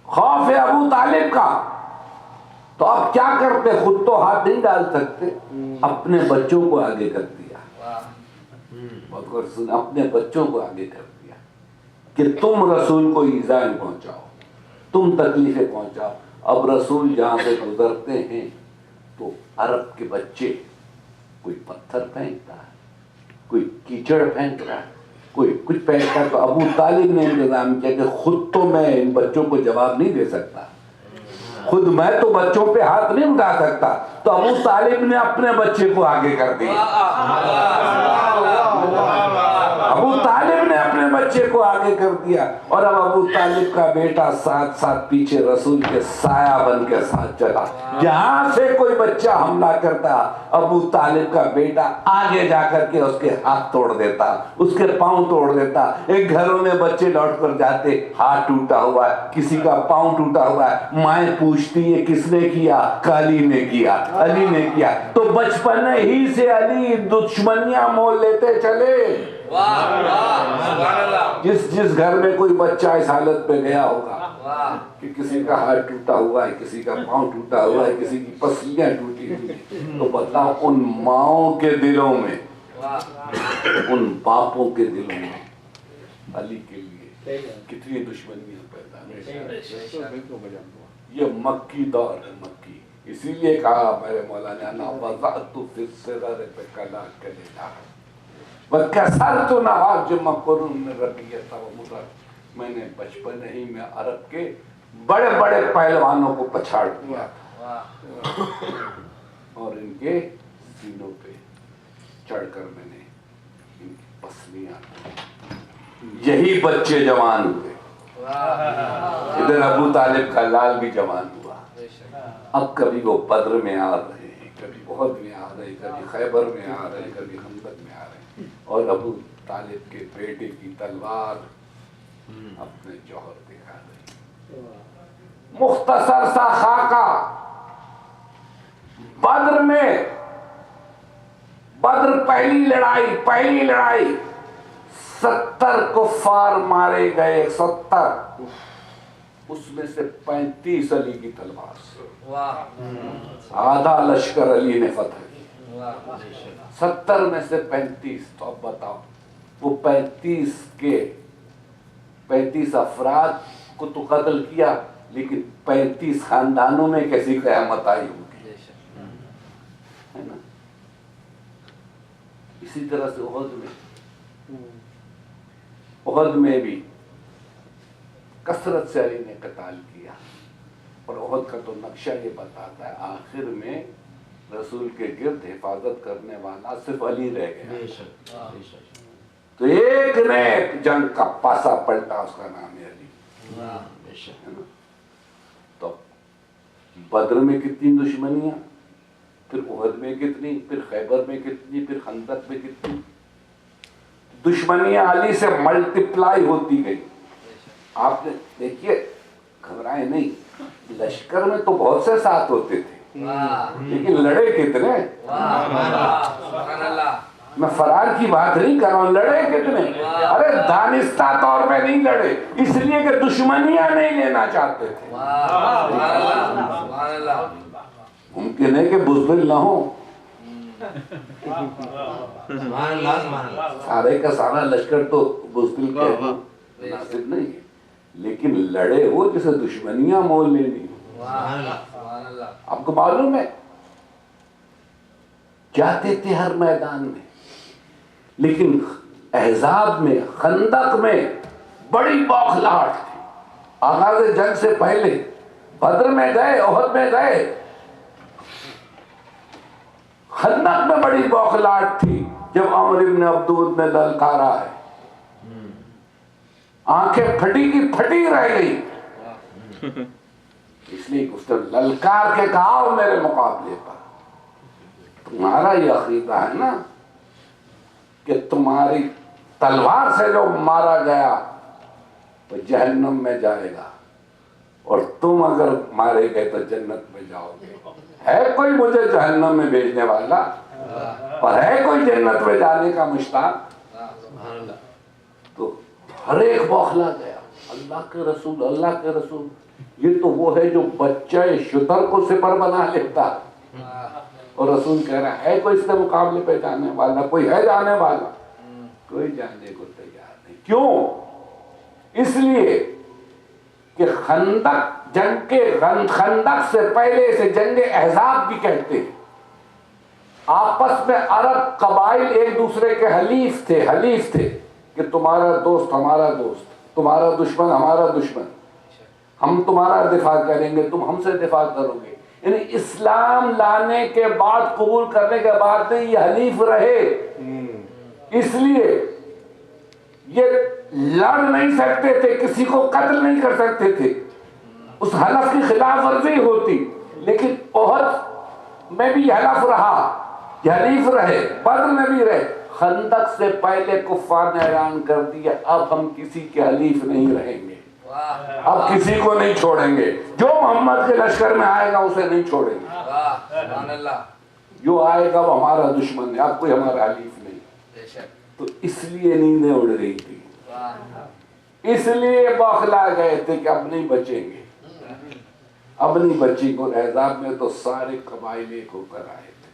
S1: خوف ہے ابو طالب کا. تو اب کیا کرتے؟ خود تو ہاتھ نہیں ڈال سکتے, اپنے بچوں کو آگے کر دیا. اپنے بچوں کو آگے کر دیا کہ تم رسول کو ایذا پہنچاؤ, تم تکلیفیں پہنچاؤ. اب رسول جہاں سے گزرتے ہیں تو عرب کے بچے, کوئی پتھر پھینکتا ہے, کوئی کیچڑ پھینک رہا ہے, کوئی کچھ پھینکتا ہے. تو ابو طالب نے انتظام کیا کہ خود تو میں ان بچوں کو جواب نہیں دے سکتا, خود میں تو بچوں پہ ہاتھ نہیں اٹھا سکتا. تو ابو طالب نے اپنے بچے کو آگے کر دیا. ابو طالب نے اپنے بچے کو آگے کر دیا. اور اب ابو طالب کا بیٹا ساتھ ساتھ پیچھے رسول کے سایہ بن کے ساتھ چلا. جہاں سے کوئی بچہ حملہ کرتا, ابو طالب کا بیٹا آگے جا کر کے اس کے ہاتھ توڑ دیتا, اس کے پاؤں توڑ دیتا. ایک گھروں میں بچے لوٹ کر جاتے, ہاتھ ٹوٹا ہوا ہے, کسی کا پاؤں ٹوٹا ہوا ہے. مائیں پوچھتی ہے کس نے کیا؟ علی نے کیا, علی نے کیا. تو بچپن ہی سے علی دشمنیاں مول لیتے چلے. جس گھر میں کوئی بچہ اس حالت پہ گیا ہوگا کہ کسی کا ہاتھ ٹوٹا ہوا ہے, کسی کا پاؤں ٹوٹا ہوا ہے, کسی کی پسلیاں ٹوٹی ہوئی, تو بتاؤ ان ماؤں کے دلوں میں, ان باپوں کے دلوں میں علی کے لیے کتنی دشمنیاں پیدا ہوئی. یہ مکی دور ہے, مکی. اسی لیے کہا میرے مولانا نا وضعت فی الصغر بکلا کلیلا وکسرت نواجم قرون ربیۃ ومدر. میں نے بچپن ہی میں عرب کے بڑے بڑے پہلوانوں کو پچھاڑ دیا اور ان کے سینوں پہ چڑھ کر میں نے ان کی پسلیاں. یہی بچے جوان ہوئے. ادھر ابو طالب کا لال بھی جوان ہوا. اب کبھی وہ بدر میں آ رہے ہیں, کبھی بہت میں آ رہے ہیں, کبھی خیبر میں آ رہے ہیں, کبھی خندق میں آ رہے ہیں. اور ابو طالب کے بیٹے کی تلوار اپنے جوہر دکھا رہی. مختصر سا خاکہ بدر میں. بدر پہلی لڑائی 70 کفار مارے گئے. 70, اس میں سے 35 علی کی تلوار سے. آدھا لشکر علی نے فتح کیا. 70 میں سے 35. تو اب بتاؤ وہ 35 افراد کو تو قتل کیا, لیکن 35 خاندانوں میں کیسی قیامت آئی ہوگی, ہے نا. اسی طرح سے احد میں بھی کثرت سے علی نے قتال کیا، اور احد کا تو نقشہ یہ بتاتا ہے آخر میں رسول کے گرد حفاظت کرنے والا صرف علی رہ گیا، تو ایک نے جنگ کا پاسا پلٹا، اس کا نام ہے علی۔ تو بدر میں کتنی دشمنیاں، پھر احد میں کتنی، پھر خیبر میں کتنی، پھر خندق میں کتنی دشمنیاں علی سے ملٹیپلائی ہوتی گئی۔ آپ نے دیکھیے، گھبرائے نہیں، لشکر میں تو بہت سے ساتھ ہوتے تھے لیکن لڑے کتنے؟ میں فرار کی بات نہیں کر رہا ہوں، لڑے کتنے؟ ارے دانستہ طور پہ نہیں لڑے، اس لیے کہ دشمنیاں نہیں لینا چاہتے تھے۔ ممکن ہے کہ بزدل نہ ہو، سارے کا سارا لشکر تو بزدل کہنا مناسب نہیں ہے، لیکن لڑے ہو جسے دشمنیاں مول لینی۔ آپ کو معلوم ہے جاتے تھے ہر میدان میں، لیکن احزاب میں، خندق میں بڑی بوکھلاہٹ تھی۔ آغاز جنگ سے پہلے بدر میں گئے، احد میں گئے، خندق میں بڑی بوکھلاہٹ تھی جب عمر ابن عبدود نے للکارا ہے، آنکھیں پھٹی کی پھٹی رہ گئی، اس لیے اس نے للکار کے کہا ہو میرے مقابلے پر۔ تمہارا یہ عقیدہ ہے نا کہ تمہاری تلوار سے جو مارا گیا وہ جہنم میں جائے گا، اور تم اگر مارے گئے تو جنت میں جاؤ گے۔ ہے کوئی مجھے جہنم میں بھیجنے والا، اور ہے کوئی جنت میں جانے کا مشتاق؟ تو ہر ایک بوکھلا گیا، اللہ کے رسول، اللہ کے رسول، یہ تو وہ ہے جو بچہ شتر کو سپر بنا لیتا، اور رسول کہہ رہا ہے کوئی اس کے مقابلے پہ جانے والا، کوئی ہے جانے والا؟ کوئی جانے کو تیار نہیں۔ کیوں؟ اس لیے کہ خندق، جنگ کے خندق سے پہلے سے جنگ احزاب بھی کہتے ہیں، آپس میں عرب قبائل ایک دوسرے کے حلیف تھے کہ تمہارا دوست ہمارا دوست، تمہارا دشمن ہمارا دشمن، ہم تمہارا دفاع کریں گے، تم ہم سے دفاع کرو گے۔ یعنی اسلام لانے کے بعد، قبول کرنے کے بعد یہ حلیف رہے، اس لیے یہ لڑ نہیں سکتے تھے، کسی کو قتل نہیں کر سکتے تھے، اس حلف کی خلاف ورزی ہوتی، لیکن احد میں بھی حلف رہا، یہ حلیف رہے، بدر میں بھی رہے۔ خندق سے پہلے کفار نے اعلان کر دیا اب ہم کسی کے حلیف نہیں رہیں گے، اب کسی کو نہیں چھوڑیں گے، جو محمد کے لشکر میں آئے گا اسے نہیں چھوڑیں گے، جو آئے گا وہ ہمارا دشمن ہے، اب کوئی ہمارا حلیف نہیں۔ تو اس لیے نیندیں اڑ رہی تھی، اس لیے بوکھلا گئے تھے کہ اب نہیں بچیں گے، اب نہیں بچیں گے۔ اور احزاب میں تو سارے قبائل ایک ہو کر آئے تھے۔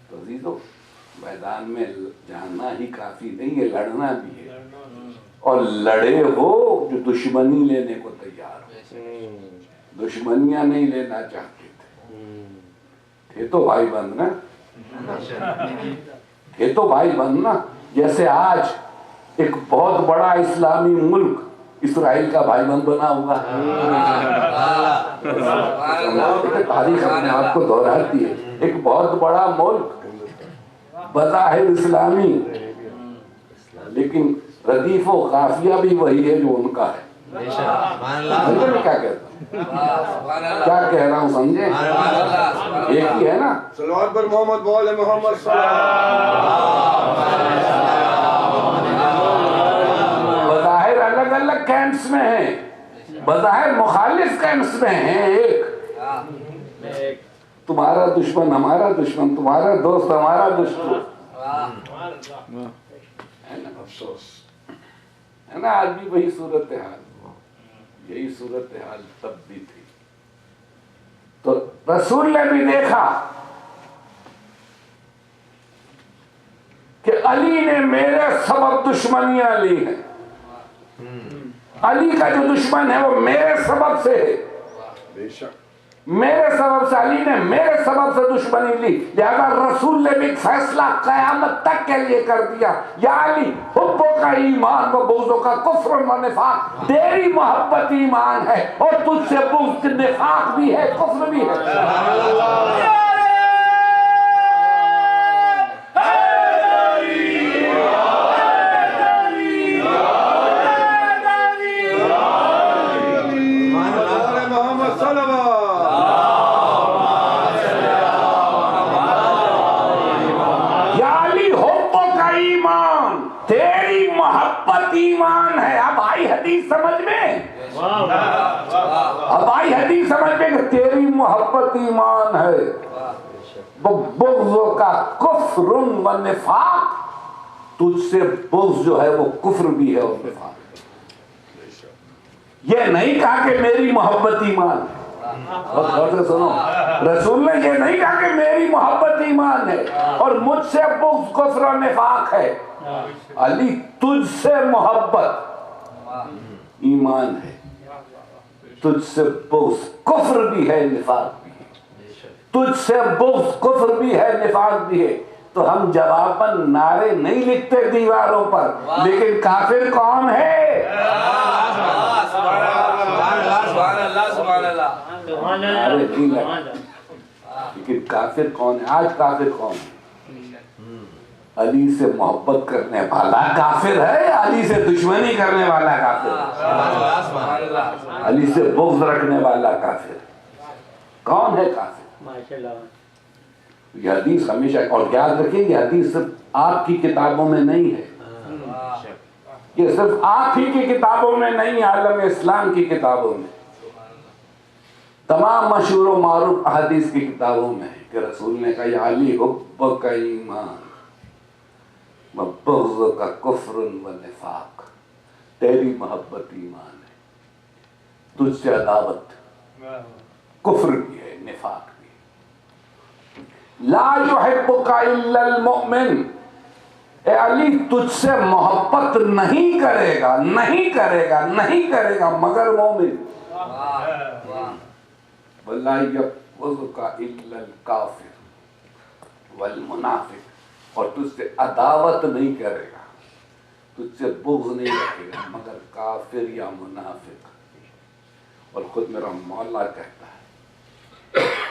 S1: تو عزیزو، میدان میں جانا ہی کافی نہیں ہے، لڑنا بھی ہے، اور لڑے ہو جو دشمنی لینے کو تیار ہو، دشمنیاں نہیں لینا چاہتے تھے تو بھائی بند نا، یہ تو بھائی بند نا۔ جیسے آج ایک بہت بڑا اسلامی ملک اسرائیل کا بھائی بند بنا ہوا ہے، تاریخ اپنے آپ کو دہراتی ہے، ایک بہت بڑا ملک بظاہر اسلامی، لیکن ردیف و قافیہ بھی وہی ہے جو ان کا ہے۔ میں کیا کہتا ہوں، کیا کہہ رہا ہوں سمجھے؟ ایک ہی ہے نا۔
S2: صلوات پر محمد وآل محمد صلی اللہ علیہ وسلم۔
S1: بظاہر الگ الگ کیمپس میں ہیں، بظاہر مخالف کیمپس میں ہیں، ایک تمہارا دشمن ہمارا دشمن، تمہارا دوست ہمارا دشمن، افسوس ہے نا۔ آج بھی وہی صورتحال، یہی صورتحال تب بھی تھی۔ تو رسول نے بھی دیکھا کہ علی نے میرے سبب دشمنیاں لی ہیں، علی کا جو دشمن ہے وہ میرے سبب سے ہے،
S2: بے شک
S1: میرے سبب سے علی نے میرے سبب سے دشمنی لی، لہذا رسول نے بھی ایک فیصلہ قیامت تک کے لیے کر دیا، یا علی حبوں کا ایمان و بغضوں کا کفر و نفاق، تیری محبت ایمان ہے اور تجھ سے بغض نفاق بھی ہے، کفر بھی ہے۔ تیری محبت ایمان ہے۔ اب آئی حدیث سمجھ میں، اب آئی حدیث سمجھ میں کہ تیری محبت ایمان ہے، بغض کا کفر و نفاق، تجھ سے بغض جو ہے وہ کفر بھی ہے اور نفاق۔ یہ نہیں کہا کہ میری محبت ایمان ہے، غور سے سنو، رسول نے یہ نہیں کہا کہ میری محبت ایمان ہے اور مجھ سے بغض کفر و نفاق ہے۔ علی تجھ سے محبت ایمان ہے، تجھ سے بغض کفر بھی ہے نفاق بھی ہے، تجھ سے بغض کفر بھی ہے نفاق بھی ہے۔ تو ہم جواباً نعرے نہیں لکھتے دیواروں پر، لیکن کافر کون ہے؟ لیکن کافر کون ہے؟ آج کافر کون ہے؟ علی سے محبت کرنے والا کافر ہے یا علی سے دشمنی کرنے والا کافر ہے؟ علی سے بغض رکھنے والا کافر ہے۔ کون ہے کافر؟ یہ حدیث ہمیشہ، اور یاد رکھیں یہ حدیث صرف آپ کی کتابوں میں نہیں ہے، یہ صرف آپ ہی کی کتابوں میں نہیں، عالم اسلام کی کتابوں میں، تمام مشہور و معروف احادیث کی کتابوں میں ہے کہ رسول نے کہا یا علی حب کا ایمان و بغض کا کفر و نفاق، تیری محبت ایمان ہے، تجھ سے عداوت کفر بھی ہے نفاق بھی ہے۔ لا یحبک الا المؤمن، اے علی تجھ سے محبت نہیں کرے گا، نہیں کرے گا، نہیں کرے گا مگر مومن۔ وَلَا يَبْغِضُكَ إِلَّا الْكَافِرُ وَالْمُنَافِقُ، اور تجھ سے عداوت نہیں کرے گا، تجھ سے بغض نہیں رکھے گا مگر کافر یا منافق۔ اور خود میرا مولا کہتا ہے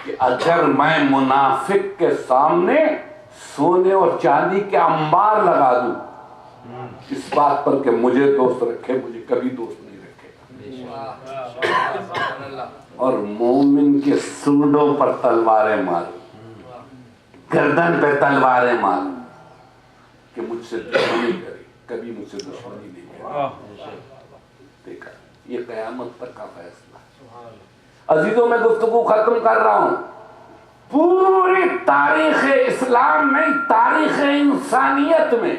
S1: کہ اگر میں منافق کے سامنے سونے اور چاندی کے انبار لگا دوں اس بات پر کہ مجھے دوست رکھے، مجھے کبھی دوست نہیں رکھے گا، اور مومن کے سوڈوں پر تلواریں ماروں، گردن پہ تلواریں ماروں کہ مجھ سے دشمنی کرے، کبھی مجھ سے دشمنی نہیں کرے۔ دیکھا، یہ قیامت تک کا فیصلہ۔ عزیزوں میں گفتگو ختم کر رہا ہوں، پوری تاریخ اسلام میں، تاریخ انسانیت میں،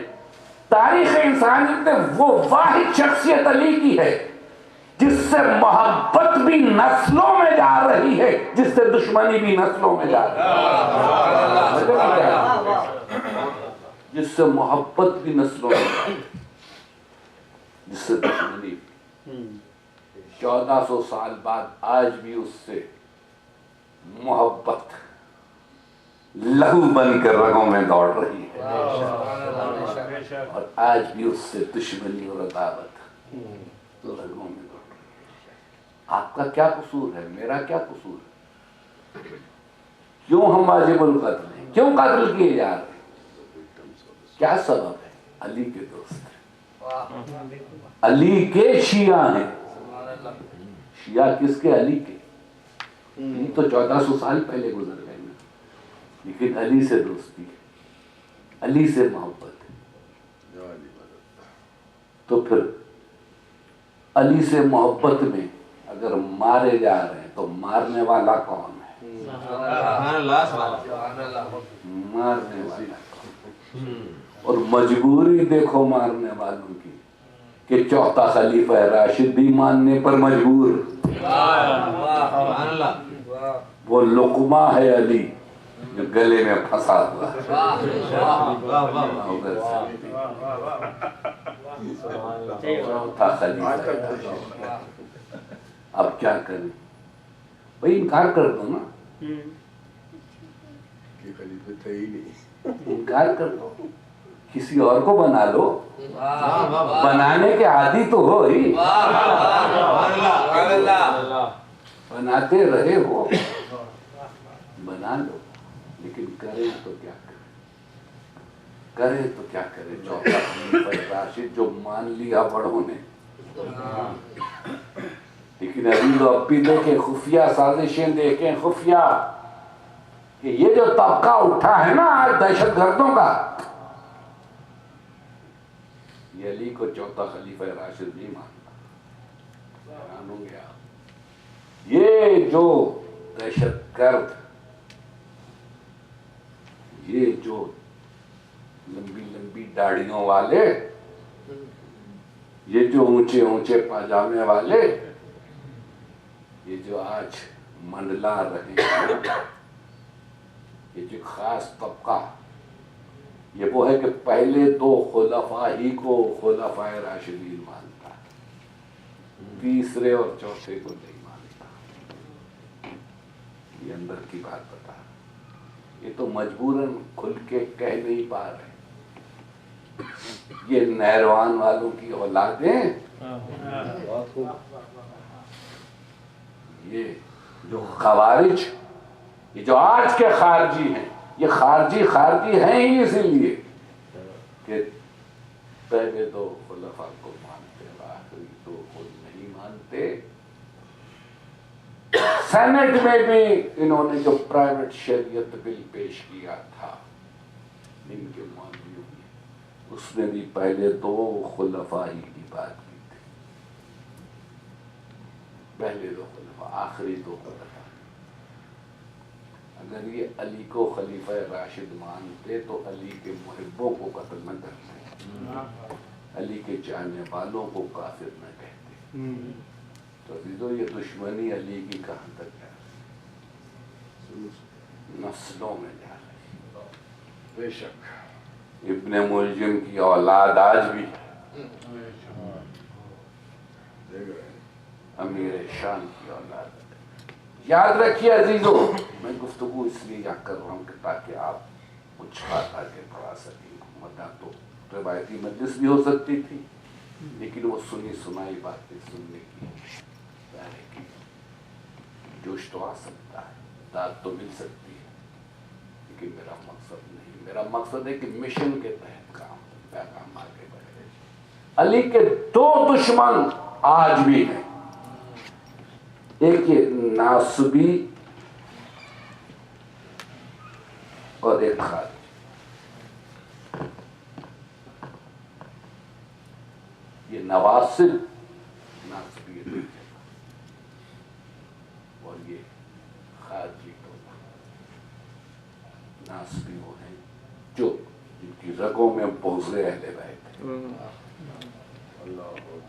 S1: تاریخ انسانیت میں وہ واحد شخصیت علی کی ہے جس سے محبت بھی نسلوں میں جا رہی ہے، جس سے دشمنی بھی نسلوں میں جا رہی ہے، جس سے محبت بھی نسلوں میں جا رہی ہے، جس سے دشمنی بھی۔ 1400 سال بعد آج بھی اس سے محبت لہو بن کر رگوں میں دوڑ رہی ہے، اور آج بھی اس سے دشمنی اور عداوت رگوں میں دوڑ رہی ہے۔ آپ کا کیا قصور ہے؟ میرا کیا قصور ہے؟ کیوں ہم واجب القتل ہیں؟ کیوں قتل کیے جا رہے ہیں؟ کیا سبب ہے؟ علی کے دوست، علی کے شیعہ ہیں۔ شیعہ کس کے؟ علی کے۔ یہ تو 1400 سال پہلے گزر گئے نا، لیکن علی سے دوستی ہے، علی سے محبت ہے۔ تو پھر علی سے محبت میں اگر مارے جا رہے ہیں تو مارنے والا کون ہے؟ مارنے والا کون؟ اور مجبوری دیکھو مارنے والوں کی کہ چوتھا خلیفہ راشد بھی ماننے پر مجبور۔ وہ لقمہ ہے علی جو گلے میں پھنسا ہوا چوتھا خلیفہ۔ اب کیا کریں؟ بھائی انکار کر دو نا،
S3: کہ خلیفہ تھے ہی نہیں.
S1: انکار کر دو، کسی اور کو بنا لو، بنانے کے عادی تو ہو ہی، بناتے رہے ہو، بنا لو، لیکن کرے تو کیا کرے تو کیا کرے. چوتھا خلیفہ راشد جو مان لیا بڑوں نے، لیکن ابھی تو اب بھی دیکھیں خفیہ سازشیں، دیکھیں خفیہ کہ یہ جو طبقہ اٹھا ہے نا آج دہشت گردوں کا، یہ علی کو چوتھا خلیفہ راشد نہیں مانتا. حیران ہوں گے آپ. یہ جو دہشت گرد، یہ جو لمبی لمبی داڑھیوں والے، یہ جو اونچے اونچے پاجامے والے، یہ جو آج منڈلا رہے ہیں، یہ جو خاص طبقہ، یہ وہ ہے کہ پہلے دو خلفاء ہی کو خلفاء راشدین مانتا ہے، تیسرے اور چوتھے کو نہیں مانتا. یہ اندر کی بات بتا، یہ تو مجبوراً کھل کے کہہ نہیں پا رہے. یہ نہروان والوں کی اولادیں، یہ جو خوارج، یہ جو آج کے خارجی ہیں، یہ خارجی ہیں ہی اسی لیے کہ پہلے دو خلفاء کو مانتے، آخری دو خود نہیں مانتے. سینٹ میں بھی انہوں نے جو پرائیویٹ شریعت بل پیش کیا تھا ان کے معاملوں میں، اس میں بھی پہلے دو خلفاء ہی کی بات کی تھی. پہلے دو خلفاء، آخری دو خلفاء. اگر یہ علی کو خلیفہ راشد مانتے تو علی کے محبوں کو قتل نہ کرتے، علی کے چاہنے والوں کو کافر نہ کہتے. تو عزیزو یہ دشمنی علی کی کہاں تک جا رہی؟ نسلوں میں جا رہی.
S3: بے شک.
S1: ابن ملجم کی اولاد آج بھی امیر شان کی اولاد. یاد رکھیے عزیزو، میں گفتگو اس لیے یہاں کر رہا ہوں کہ تاکہ آپ کچھ بات آگے بڑھا سکیں. مدہ تو روایتی مجلس بھی ہو سکتی تھی، لیکن وہ سنی سنائی باتیں سننے کی جوش تو آ سکتا ہے، داد تو مل سکتی ہے، لیکن میرا مقصد نہیں. میرا مقصد ہے کہ مشن کے تحت پیغام آگے بڑھے. علی کے دو دشمن آج بھی ہیں، ایک یہ ناصبی اور ایک خارجی. یہ نواصب ناصبی اور یہ خارجی کو. ناصبی وہ ہیں جو جن کی رگوں میں بغض اہل بیت ہے.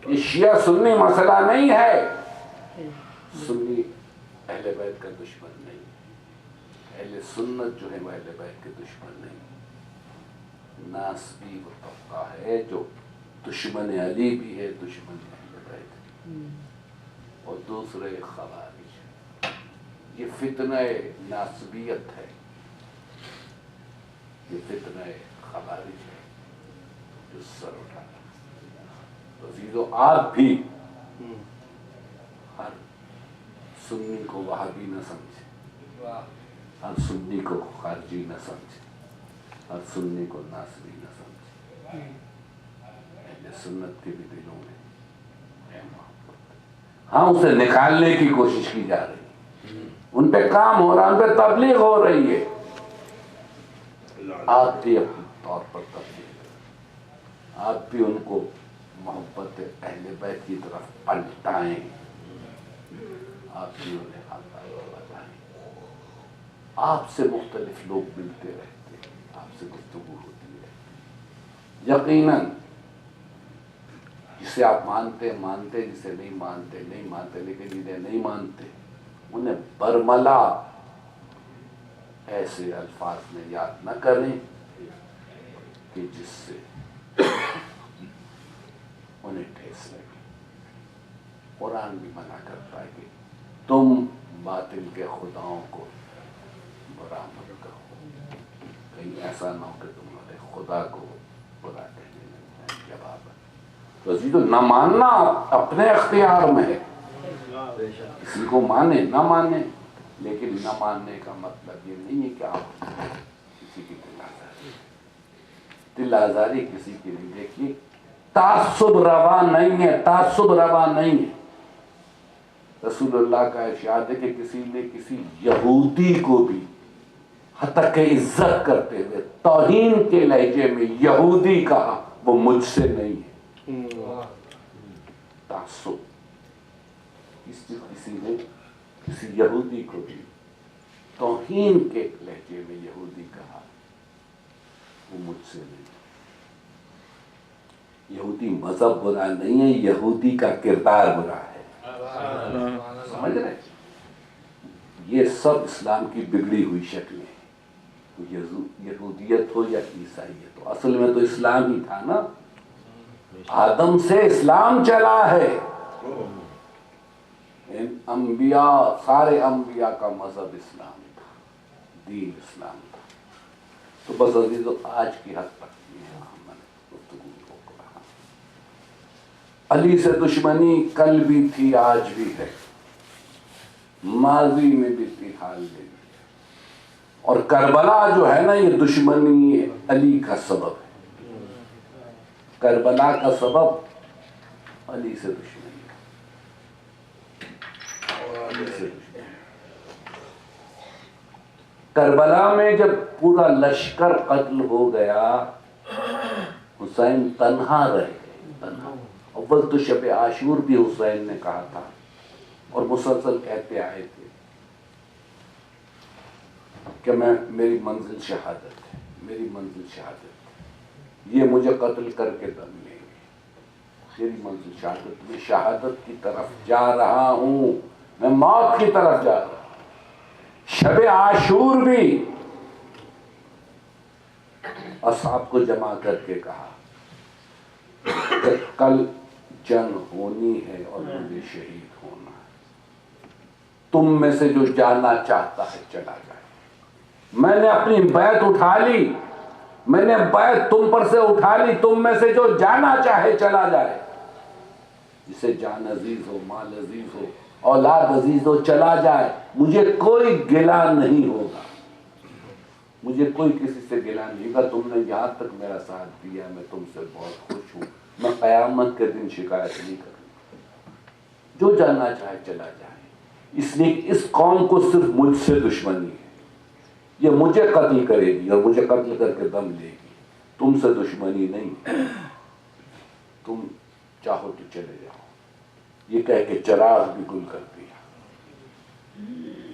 S1: یہ شیعہ سنی مسئلہ نہیں ہے، سنی اہل بیت کا دشمن نہیں، اہل سنت جو ہے وہ اہل بیت کے دشمن نہیں. ناصبی وہ طبقہ ہے جو دشمن علی بھی ہے، دشمن اہل بیت، اور دوسرے خوارج. یہ فتنہ ناصبیت ہے، یہ فتنہ خوارج ہے جو سر اٹھانا. تو عزیزو آپ بھی ہر سنی کو وہابی نہ سمجھے، ہر سنی کو خارجی نہ سمجھے، ہر سنی کو ناصبی نہ سمجھے. اہل سنت کے بھی دلوں میں ہے محبت. ہاں اسے نکالنے کی کوشش کی جا رہی ہے، ان پہ کام ہو رہا ہے، ان پہ تبلیغ ہو رہی ہے. آپ بھی اپنے طور پر تبلیغ کریں، آپ بھی ان کو محبت اہل بیت کی طرف پلٹائیں، آپ بھی انہیں آتا بتائیں. آپ سے مختلف لوگ ملتے رہتے ہیں، آپ سے گفتگو ہوتی رہتی. یقیناً جسے آپ مانتے جسے نہیں مانتے، لیکن جنہیں نہیں مانتے انہیں برملا ایسے الفاظ میں یاد نہ کریں کہ جس سے انہیں ٹھیس لگے. قرآن بھی منع کرتا ہے کہ تم باطل کے خداؤں کو برا مت کہو، کہیں ایسا نہ ہو کہ تمہارے خدا کو برا کہنے لگ جائے۔ جواب تو عزیزو، نہ ماننا اپنے اختیار میں ہے، کسی کو مانے نہ مانے، لیکن نہ ماننے کا مطلب یہ نہیں ہے کہ آپ کسی کی دل آزاری کسی کی نہیں۔ دیکھیے تعصب روا نہیں ہے، تعصب روا نہیں ہے۔ رسول اللہ کا ارشاد ہے کہ کسی نے کسی یہودی کو بھی حتیٰ کہ عزت کرتے ہوئے توہین کے لہجے میں یہودی کہا، وہ مجھ سے نہیں ہے۔ تعصب، کسی نے کسی یہودی کو بھی توہین کے لہجے میں یہودی کہا، وہ مجھ سے نہیں۔ یہودی مذہب برا نہیں ہے، یہودی کا کردار برا ہے۔ سمجھ رہے؟ یہ سب اسلام کی بگڑی ہوئی شکلیں ہیں، یہودیت ہو یا عیسائیت ہو، اصل میں تو اسلام ہی تھا نا۔ آدم سے اسلام چلا ہے، انبیاء، سارے انبیاء کا مذہب اسلام تھا، دین اسلام تھا۔ تو بس عزیزو، آج کی حد تک علی سے دشمنی کل بھی تھی، آج بھی ہے، ماضی میں بھی تھی، حال میں بھی ہے۔ اور کربلا جو ہے نا، یہ دشمنی علی کا سبب ہے۔ کربلا کا سبب علی سے دشمنی ہے۔ کربلا میں جب پورا لشکر قتل ہو گیا، حسین تنہا رہ گئے، تنہا۔ اول تو شب عاشور بھی حسین نے کہا تھا اور مسلسل کہتے آئے تھے کہ میری منزل شہادت ہے، میری منزل شہادت ہے، یہ مجھے قتل کر کے دم لیں گے، میری منزل شہادت، میں شہادت کی طرف جا رہا ہوں، میں موت کی طرف جا رہا ہوں۔ شب عاشور بھی اصحاب کو جمع کر کے کہا کہ کل جنگ ہونی ہے اور مجھے شہید ہونا ہے، تم میں سے جو جانا چاہتا ہے چلا جائے۔ میں نے اپنی بیعت اٹھا لی، میں نے بیعت تم پر سے اٹھا لی، تم میں سے جو جانا چاہے چلا جائے۔ جسے جان عزیز ہو، مال عزیز ہو، اولاد عزیز ہو، چلا جائے، مجھے کوئی گلہ نہیں ہوگا، مجھے کوئی کسی سے گلہ نہیں ہوگا۔ تم نے یہاں تک میرا ساتھ دیا، میں تم سے بہت خوش ہوں، میں قیامت کے دن شکایت نہیں کروں، جو جانا چاہے چلا جائے۔ اس لیے اس قوم کو صرف مجھ سے دشمنی ہے، یہ مجھے قتل کرے گی اور مجھے قتل کر کے دم لے گی، تم سے دشمنی نہیں، تم چاہو تو چلے جاؤ۔ یہ کہہ کے چراغ بھی گل کر دیا،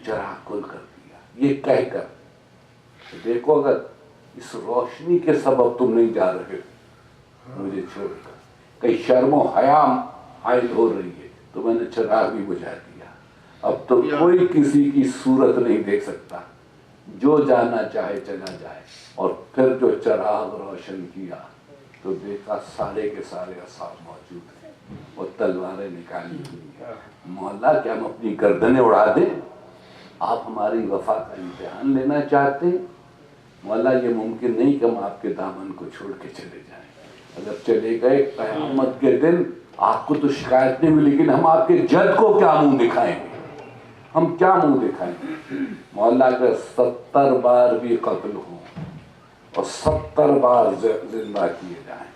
S1: چراغ گل کر دیا، یہ کہہ کر دیکھو اگر اس روشنی کے سبب تم نہیں جا رہے مجھے چھوڑ کر، کئی شرم و حیا حائل ہو رہی ہے، تو میں نے چراغ بھی بجھا دیا، اب تو کوئی کسی کی صورت نہیں دیکھ سکتا، جو جانا چاہے چلا جائے۔ اور پھر جو چراغ روشن کیا تو دیکھا سارے کے سارے اصحاب موجود ہیں اور تلواریں نکالی ہوئی ہیں۔ مولا کیا ہم اپنی گردنیں اڑا دیں؟ آپ ہماری وفا کا امتحان لینا چاہتے ہیں؟ مولا یہ ممکن نہیں کہ ہم آپ کے دامن کو چھوڑ کے چلے جائیں، اگر چلے گئے قیامت کے دن آپ کو تو شکایت نہیں ہوئی، لیکن ہم آپ کے جد کو کیا منہ دکھائیں گے، ہم کیا منہ دکھائیں گے؟ مولا اگر 70 بار بھی قتل ہوں اور 70 بار زندہ کیے جائیں،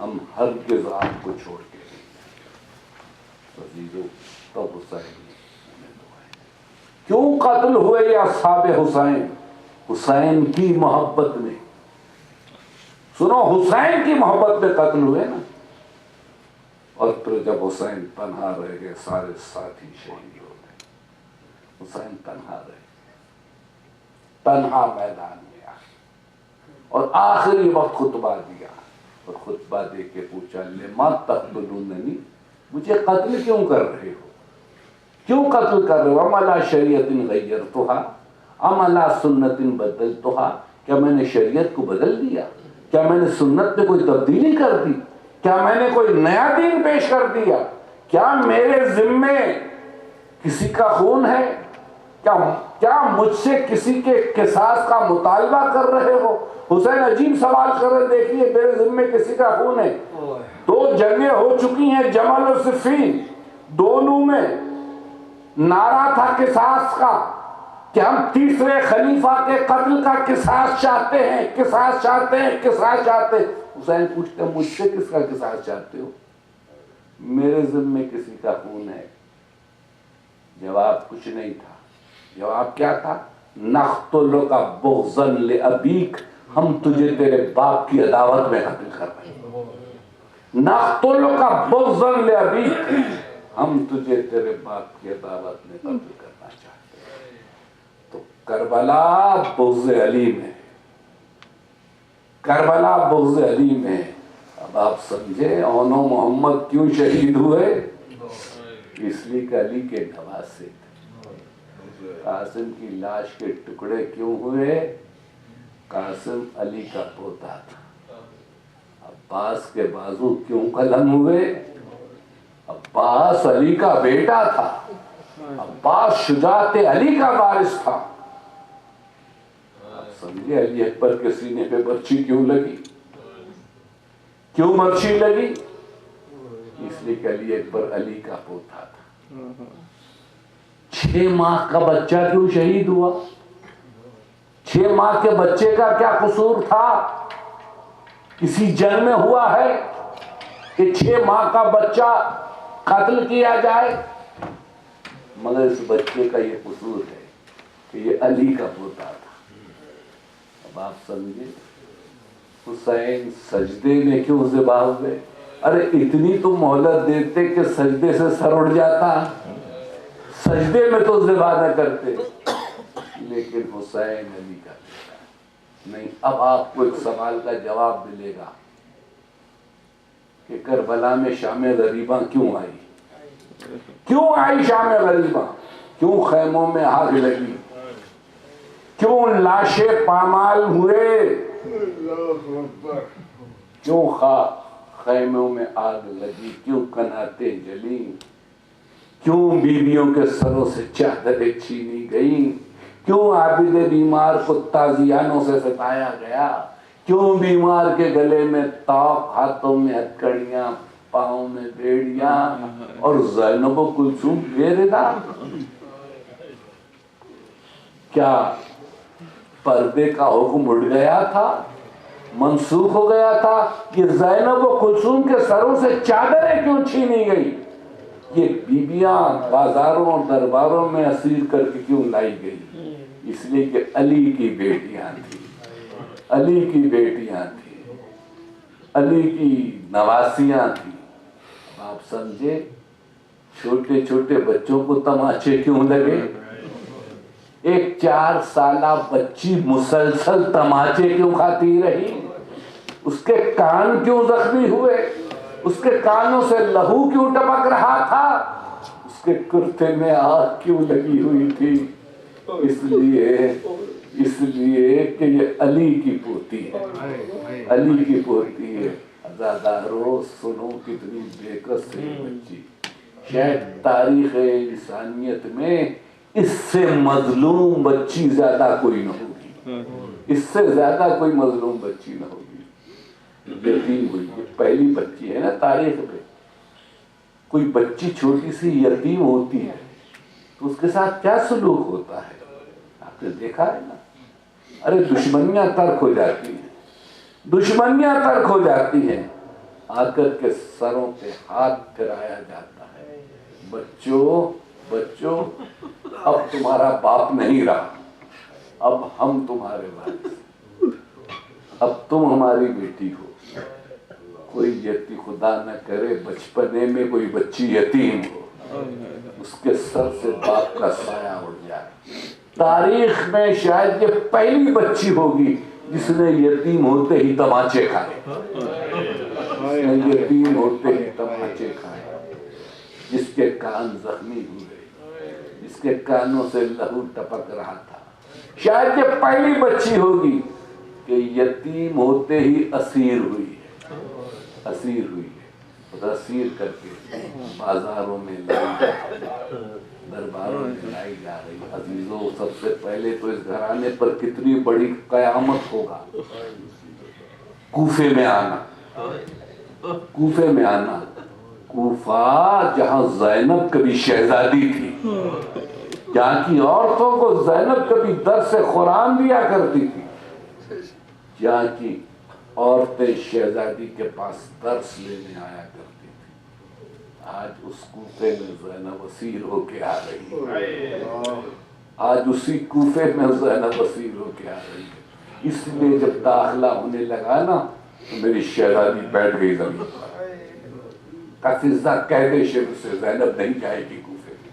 S1: ہم ہرگز آپ کو چھوڑ کے نہیں جائیں۔ عزیزو، تب حسین کیوں قتل ہوئے یہ اصحاب حسین؟ حسین کی محبت میں، سنو، حسین کی محبت میں قتل ہوئے نا۔ اور پھر جب حسین تنہا رہ گئے، سارے ساتھی شہید ہو گئے، حسین تنہا رہ گئے، تنہا میدان میں آ، اور آخری وقت خطبہ دیا، اور خطبہ دے کے پوچھا لما تقتلوننی، مجھے قتل کیوں کر رہے ہو، کیوں قتل کر رہے ہو؟ ام علی شریعت غیرتھا ام علی سنت بدلتھا، کیا میں نے شریعت کو بدل دیا؟ کیا میں نے سنت میں کوئی تبدیلی کر دی؟ کیا میں نے کوئی نیا دین پیش کر دیا؟ کیا میرے ذمے کسی کا خون ہے؟ کیا مجھ سے کسی کے قصاص کا مطالبہ کر رہے ہو؟ حسین عجیب سوال کر رہے، دیکھیے میرے ذمے کسی کا خون ہے، 2 جنگیں ہو چکی ہیں، جمل اور صفین، دونوں میں نعرہ تھا قصاص کا کہ ہم تیسرے خلیفہ کے قتل کا قصاص چاہتے ہیں، قصاص چاہتے ہیں، قصاص چاہتے ہیں۔ حسین پوچھتے ہیں مجھ سے کس کا قصاص چاہتے ہو؟ میرے ذمے کسی کا خون ہے؟ جواب کچھ نہیں تھا، جواب کیا تھا؟ نقتلک بغضا لابیک، ہم تجھے تیرے باپ کی عداوت میں قتل کر رہے ہیں۔ نقتلک بغضا لابیک، ہم تجھے تیرے باپ کی عداوت میں قتل کرنا چاہتے ہیں۔ تو کربلا بغض علی میں، کربلا بغض علی میں۔ اب آپ سمجھے اونو محمد کیوں شہید ہوئے؟ اس لیے کہ علی کے نواسے تھے۔ قاسم کی لاش کے ٹکڑے کیوں ہوئے؟ قاسم علی کا پوتا تھا۔ عباس کے بازو کیوں قلم ہوئے؟ عباس علی کا بیٹا تھا، عباس شجاعت علی کا وارث تھا۔ آپ سمجھے علی اکبر کے سینے پہ برچھی کیوں لگی؟ کیوں برچھی لگی؟ اس لیے کہ علی اکبر علی کا پوتا تھا۔ 6 ماہ کا بچہ کیوں شہید ہوا؟ 6 ماہ کے بچے کا کیا قصور تھا؟ کسی جنگ میں ہوا ہے کہ 6 ماہ کا بچہ قتل کیا جائے؟ مگر اس بچے کا یہ قصور ہے کہ یہ علی کا پوتا تھا۔ اب آپ سمجھے حسین سجدے میں کیوں ذبح ہوئے؟ ارے اتنی تو مہلت دیتے کہ سجدے سے سر اڑ جاتا، سجدے میں تو ذبح نہ کرتے، لیکن حسین علی کا بیٹا نہیں۔ اب آپ کو ایک سوال کا جواب ملے گا کہ کربلا میں شام غریباں کیوں آئی؟ کیوں آئی شام غریباں؟ کیوں خیموں میں آگ لگی؟ کیوں لاشیں پامال ہوئے؟ کیوں خیموں میں آگ لگی؟ کیوں قناتیں جلی؟ کیوں بیویوں کے سروں سے چادریں چھینی گئیں؟ کیوں عابد بیمار کو تازیانوں سے ستایا گیا؟ کیوں بیمار کے گلے میں طاق، ہاتھوں میں ہتکڑیاں، پاؤں میں بیڑیاں، اور زینب و کلثوم بے ردا؟ کیا پردے کا حکم اڑ گیا تھا؟ منسوخ ہو گیا تھا؟ یہ زینب و کلثوم کے سروں سے چادریں کیوں چھینی گئی؟ یہ بیبیاں بازاروں اور درباروں میں اسیر کر کے کیوں لائی گئی؟ اس لیے کہ علی کی بیٹیاں تھیں، علی کی بیٹیاں تھیں، علی کی نواسیاں تھیں۔ آپ سمجھے چھوٹے چھوٹے بچوں کو تماچے کیوں لگے؟ ایک 4 سالہ بچی مسلسل تماچے کیوں کھاتی رہی؟ اس کے کان کیوں زخمی ہوئے؟ اس کے کانوں سے لہو کیوں ٹپک رہا تھا؟ اس کے کرتے میں آگ کیوں لگی ہوئی تھی؟ اس لیے کہ یہ علی کی پوتی ہے، علی کی پوتی ہے۔ عزادارو سنو کتنی بےکس ہے بچی، شاید تاریخ انسانیت میں اس سے مظلوم بچی زیادہ کوئی نہ ہوگی، اس سے زیادہ کوئی مظلوم بچی نہ ہوگی۔ یتیم ہوئی، یہ پہلی بچی ہے نا تاریخ میں۔ کوئی بچی چھوٹی سی یتیم ہوتی ہے تو اس کے ساتھ کیا سلوک ہوتا ہے؟ آپ نے دیکھا ہے نا؟ ارے دشمنیاں ترک ہو جاتی ہیں، دشمنیاں ترک ہو جاتی ہیں، آ کر کے سروں پہ ہاتھ پھرایا جاتا ہے۔ بچوں اب تمہارا باپ نہیں رہا، اب ہم تمہارے وارث، اب تم ہماری بیٹی ہو۔ کوئی یتیم، خدا نہ کرے بچپنے میں کوئی بچی یتیم ہو، اس کے سر سے باپ کا سایہ اڑ جائے۔ تاریخ میں شاید یہ پہلی بچی ہوگی جس نے یتیم ہوتے ہی تماچے کھائے، یتیم ہوتے ہی تماچے کھائے، جس کے کان زخمی ہوئے، جس کے کانوں سے لہو ٹپک رہا تھا۔ شاید یہ پہلی بچی ہوگی کہ یتیم ہوتے ہی اسیر ہوئی ہے، اسیر ہوئی ہے، اور اسیر کر کے بازاروں میں لائی، درباروں میں لائی جا رہی. عزیزوں سب سے پہلے تو اس گھرانے پر کتنی بڑی قیامت ہوگا. کوفے میں آنا, کوفے میں آنا, کوفہ جہاں زینب کبھی شہزادی تھی, جہاں کی عورتوں کو زینب کبھی درس قرآن دیا کرتی تھی, جہاں کی عورتیں شہزادی کے پاس درس لینے آیا کرتی تھی, آج اس کوفے میں زینب اسیر ہو کے آ رہی ہے. آج اسی کوفے میں زینب اسیر ہو کے آ رہی ہے. اس لیے جب داخلہ ہونے لگا نا تو میری شہزادی بیٹھ گئی زمین پر. قفزہ کہہ دے شروع سے زینب نہیں جائے گی کوفے میں,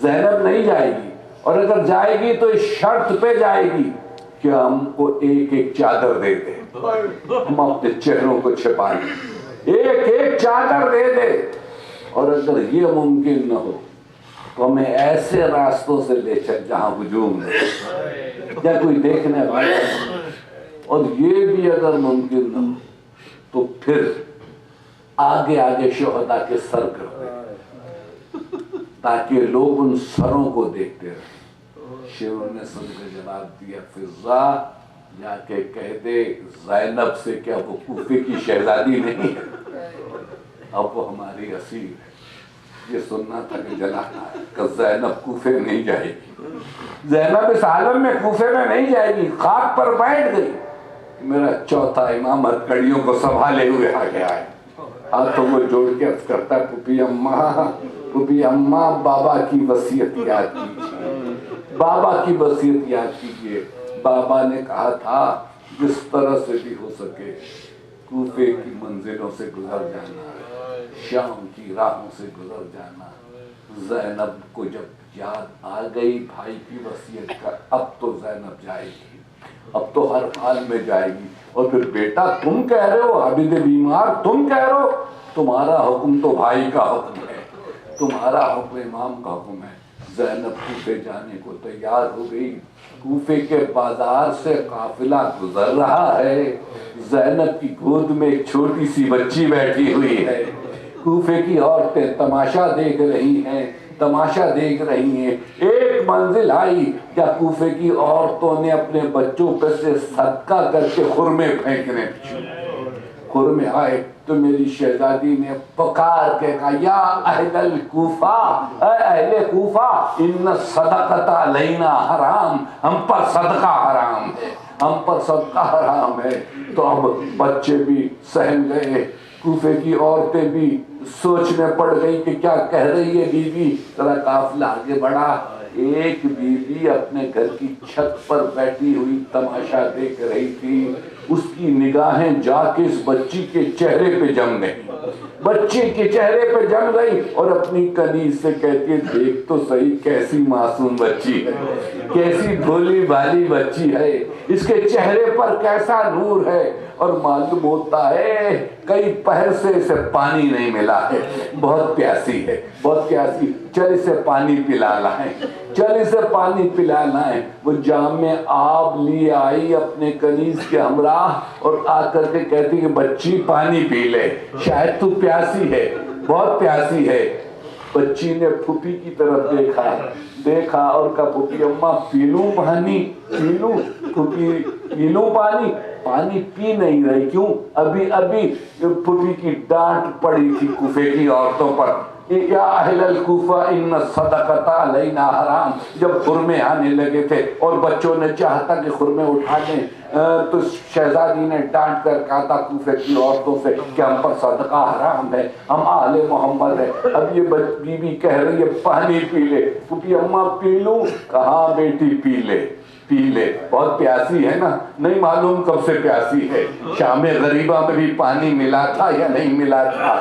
S1: زینب نہیں جائے گی, اور اگر جائے گی تو اس شرط پہ جائے گی کہ ہم کو ایک ایک چادر دے دے, ہم اپنے چہروں کو چھپائیں, ایک ایک چادر دے دے, اور اگر یہ ممکن نہ ہو تو ہمیں ایسے راستوں سے لے چل جہاں ہجوم نہیں یا کوئی دیکھنے والا, اور یہ بھی اگر ممکن نہ ہو تو پھر آگے آگے شہداء کے سر کر دے تاکہ لوگ ان سروں کو دیکھتے رہیں. شیروں نے سن کے جواب دیا, فضا جا کے کہہ دے زینب سے کیا وہ کوفے کی شہزادی نہیں ہے, اب وہ ہماری اسیر ہے. یہ سننا تھا کہ جلانا ہے کہ زینب کوفے نہیں جائے گی, زینب اس عالم میں کوفے میں نہیں جائے گی. خاک پر بیٹھ گئی. میرا چوتھا امام ہتھکڑیوں کو سنبھالے ہوئے آ گیا ہے, ہاتھوں کو جوڑ کے عرض کرتا ہے, پھوپھی اماں بابا کی وصیت یاد کیجیے, بابا کی وصیت یاد کیجیے. بابا نے کہا تھا جس طرح سے بھی ہو سکے کوفے کی منزلوں سے گزر جانا, شام کی راہوں سے گزر جانا. زینب کو جب یاد آ گئی بھائی کی وصیت کا, اب تو زینب جائے گی, اب تو ہر حال میں جائے گی. اور پھر بیٹا تم کہہ رہے ہو عابد بیمار, تم کہہ رہے ہو, تمہارا حکم تو بھائی کا حکم ہے, تمہارا حکم امام کا حکم ہے. زینب کوفے جانے کو تیار ہو گئی. کوفے کے بازار سے قافلہ گزر رہا ہے, زینب کی گود میں ایک چھوٹی سی بچی بیٹھی ہوئی ہے. کوفے کی عورتیں تماشا دیکھ رہی ہیں, تماشا دیکھ رہی ہیں. ایک منزل آئی کیا کوفے کی عورتوں نے اپنے بچوں پہ سے صدقہ کر کے خرمے پھینکنے شروع. خرمے آئے تو میری شہزادی نے پکار کے کہا, یا اہل الکوفہ, اے اہل کوفہ, ان صدقۃ علینا حرام, ہم پر صدقہ حرام ہے, ہم پر صدقہ حرام ہے. تو اب بچے بھی سہم گئے, کوفے کی عورتیں بھی سوچنے پڑ گئی کہ کیا کہہ رہی ہے بیوی. ذرا قافلہ آگے بڑھا. ایک بیوی اپنے گھر کی چھت پر بیٹھی ہوئی تماشا دیکھ رہی تھی. اس کی نگاہیں جا کے اس بچی کے چہرے پہ جم گئی, بچے کے چہرے پہ جم گئی, اور اپنی کنیز سے کہتی ہے دیکھ تو صحیح کیسی معصوم بچی ہے, کیسی بھولی بھالی بچی ہے, اس کے چہرے پر کیسا نور ہے. اور معلوم ہوتا ہے کئی پہر سے اسے پانی نہیں ملا ہے, بہت پیاسی ہے, بہت پیاسی. چل اسے پانی پلانا ہے, چل اسے پانی پلانا ہے. وہ جام میں آب لیے آئی اپنے کنیز کے ہمراہ, اور آ کر کے کہتی کہ بچی پانی پی لے, شاید تو پیاسی ہے, بہت پیاسی ہے. بچی نے پھوپھی کی طرف دیکھا اور کہا پھوپھی اماں پی لوں پانی, پی لوں پھوپھی, پی لوں پانی. پانی پی نہیں رہی, کیوں؟ ابھی پھوپھی کی ڈانٹ پڑی تھی کوفے کی عورتوں پر, یا اہل الکوفہ ان صدقۃ علینا حرام. جب خرمے آنے لگے تھے اور بچوں نے چاہتا کہ خرمے اٹھا لیں, تو شہزادی نے ڈانٹ کر کہا تھا کوفے کی عورتوں سے کہ ہم پر صدقہ حرام ہے, ہم آل محمد ہے. اب یہ بیوی کہہ رہی ہے پانی پی لے. پھوپھی اماں پی لوں؟ کہاں بیٹی پی لے, پی لے, بہت پیاسی ہے نا, نہیں معلوم کب سے پیاسی ہے. شام غریبہ میں بھی پانی ملا تھا یا نہیں ملا تھا,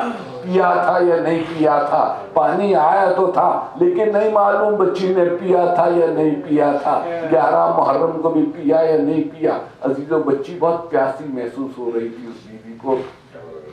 S1: پیا تھا یا نہیں پیا تھا, پانی آیا تو تھا لیکن نہیں معلوم بچی نے پیا تھا یا نہیں پیا تھا. 11 محرم کو بھی پیا یا نہیں پیا. عزیزو بچی بہت پیاسی محسوس ہو رہی تھی اس بیوی کو,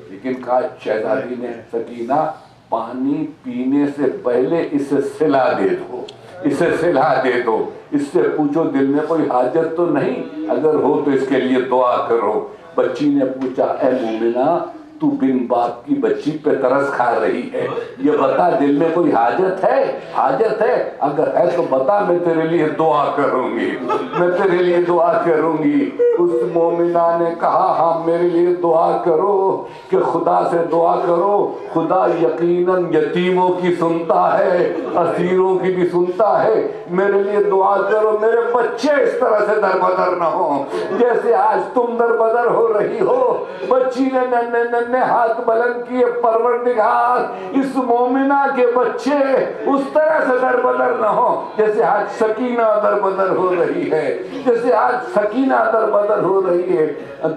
S1: لیکن کہا شہزادی نے سکینہ پانی پینے سے پہلے اسے صلا دے دو, اسے صلا دے دو, اس سے پوچھو دل میں کوئی حاجت تو نہیں, اگر ہو تو اس کے لیے دعا کرو. بچی نے پوچھا اے مومنہ تو بن باپ کی بچی پہ ترس کھا رہی ہے، یہ بتا دل میں کوئی حاجت ہے؟ حاجت ہے؟ اگر ہے تو بتا، میں تیرے لیے دعا کروں گی، میں تیرے لیے دعا کروں گی۔ اس مومنہ نے کہا ہاں میرے لیے دعا کرو، کہ خدا سے دعا کرو، خدا یقیناً یتیموں کی سنتا ہے، اسیروں کی بھی سنتا ہے، میرے لیے دعا کرو میرے بچے اس طرح سے دربدر نہ ہوں جیسے آج تم دربدر ہو رہی ہو۔ بچی نے ننھے ننھے ہاتھ بلند کیے، پروردگار اس مومنہ کے بچے اس طرح سے دربدر نہ ہوں جیسے آج سکینہ دربدر ہو رہی ہے، جیسے آج سکینہ دربدر ہو رہی ہے۔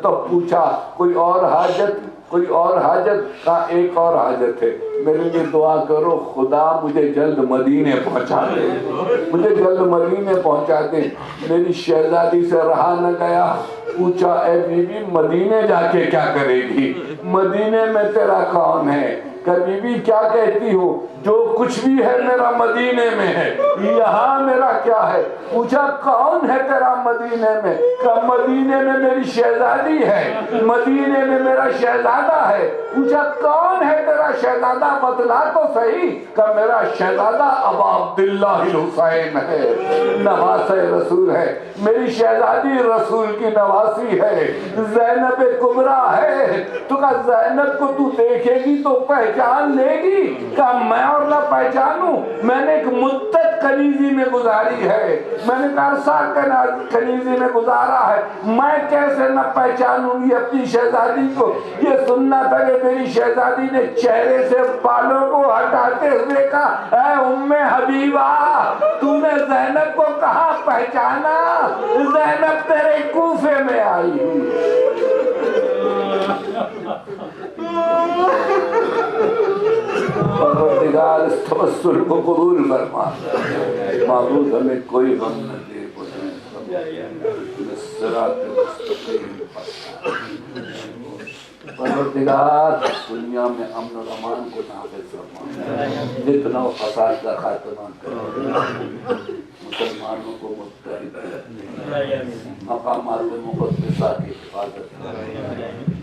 S1: تو پوچھا کوئی اور حاجت؟ کوئی اور حاجت؟ کہا ایک اور حاجت ہے، میرے لیے دعا کرو خدا مجھے جلد مدینے پہنچا دے، مجھے جلد مدینے پہنچا دے۔ میری شہزادی سے رہا نہ گیا، پوچھا اے بی بی مدینے جا کے کیا کرے گی؟ مدینے میں تیرا کون ہے؟ کہ بی بی کیا کہتی ہو؟ جو کچھ بھی ہے میرا مدینے میں ہے، یہاں میرا کیا ہے؟ پوچھا کون ہے تیرا مدینے میں؟ کہ مدینے میں میری شہزادی ہے، مدینے میں میرا شہزادہ ہے۔ پوچھا کون ہے تیرا شہزادہ؟ بتلا تو صحیح۔ کہ میرا شہزادہ ابا عبداللہ الحسین ہے، نواسہ رسول ہے، میری شہزادی رسول کی نواسی ہے، زینب کبریٰ ہے۔ تو کہا زینب کو تو دیکھے گی تو پہچان لے گی؟ کہ میں اور نہ پہچانوں؟ میں نے ایک مدت کنیزی میں گزاری ہے، میں نے عرصہ کنیزی میں گزارا ہے، میں کیسے نہ پہچانوں گی اپنی شہزادی کو؟ یہ سننا تھا کہ میری شہزادی نے چہرے سے بالوں کو ہٹاتے ہوئے کہا اے ام حبیبہ تو نے زینب کو کہاں پہچانا؟ زینب تیرے کوفے میں آئی ہوئی۔ پروردگار اس توسل کو قبول فرما، معبود ہمیں کوئی غم نہ دے، صراط مستقیم پروردگار دنیا میں امن و امان کو نافذ فرما، فتنہ و فساد کا خاتمہ کر، مسلمانوں کو متحد کر، مقامات مقدسہ کی حفاظت کر،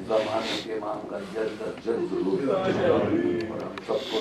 S1: زمانے کے امام کا جلد از جلد ظہور کر، اور ہم سب کو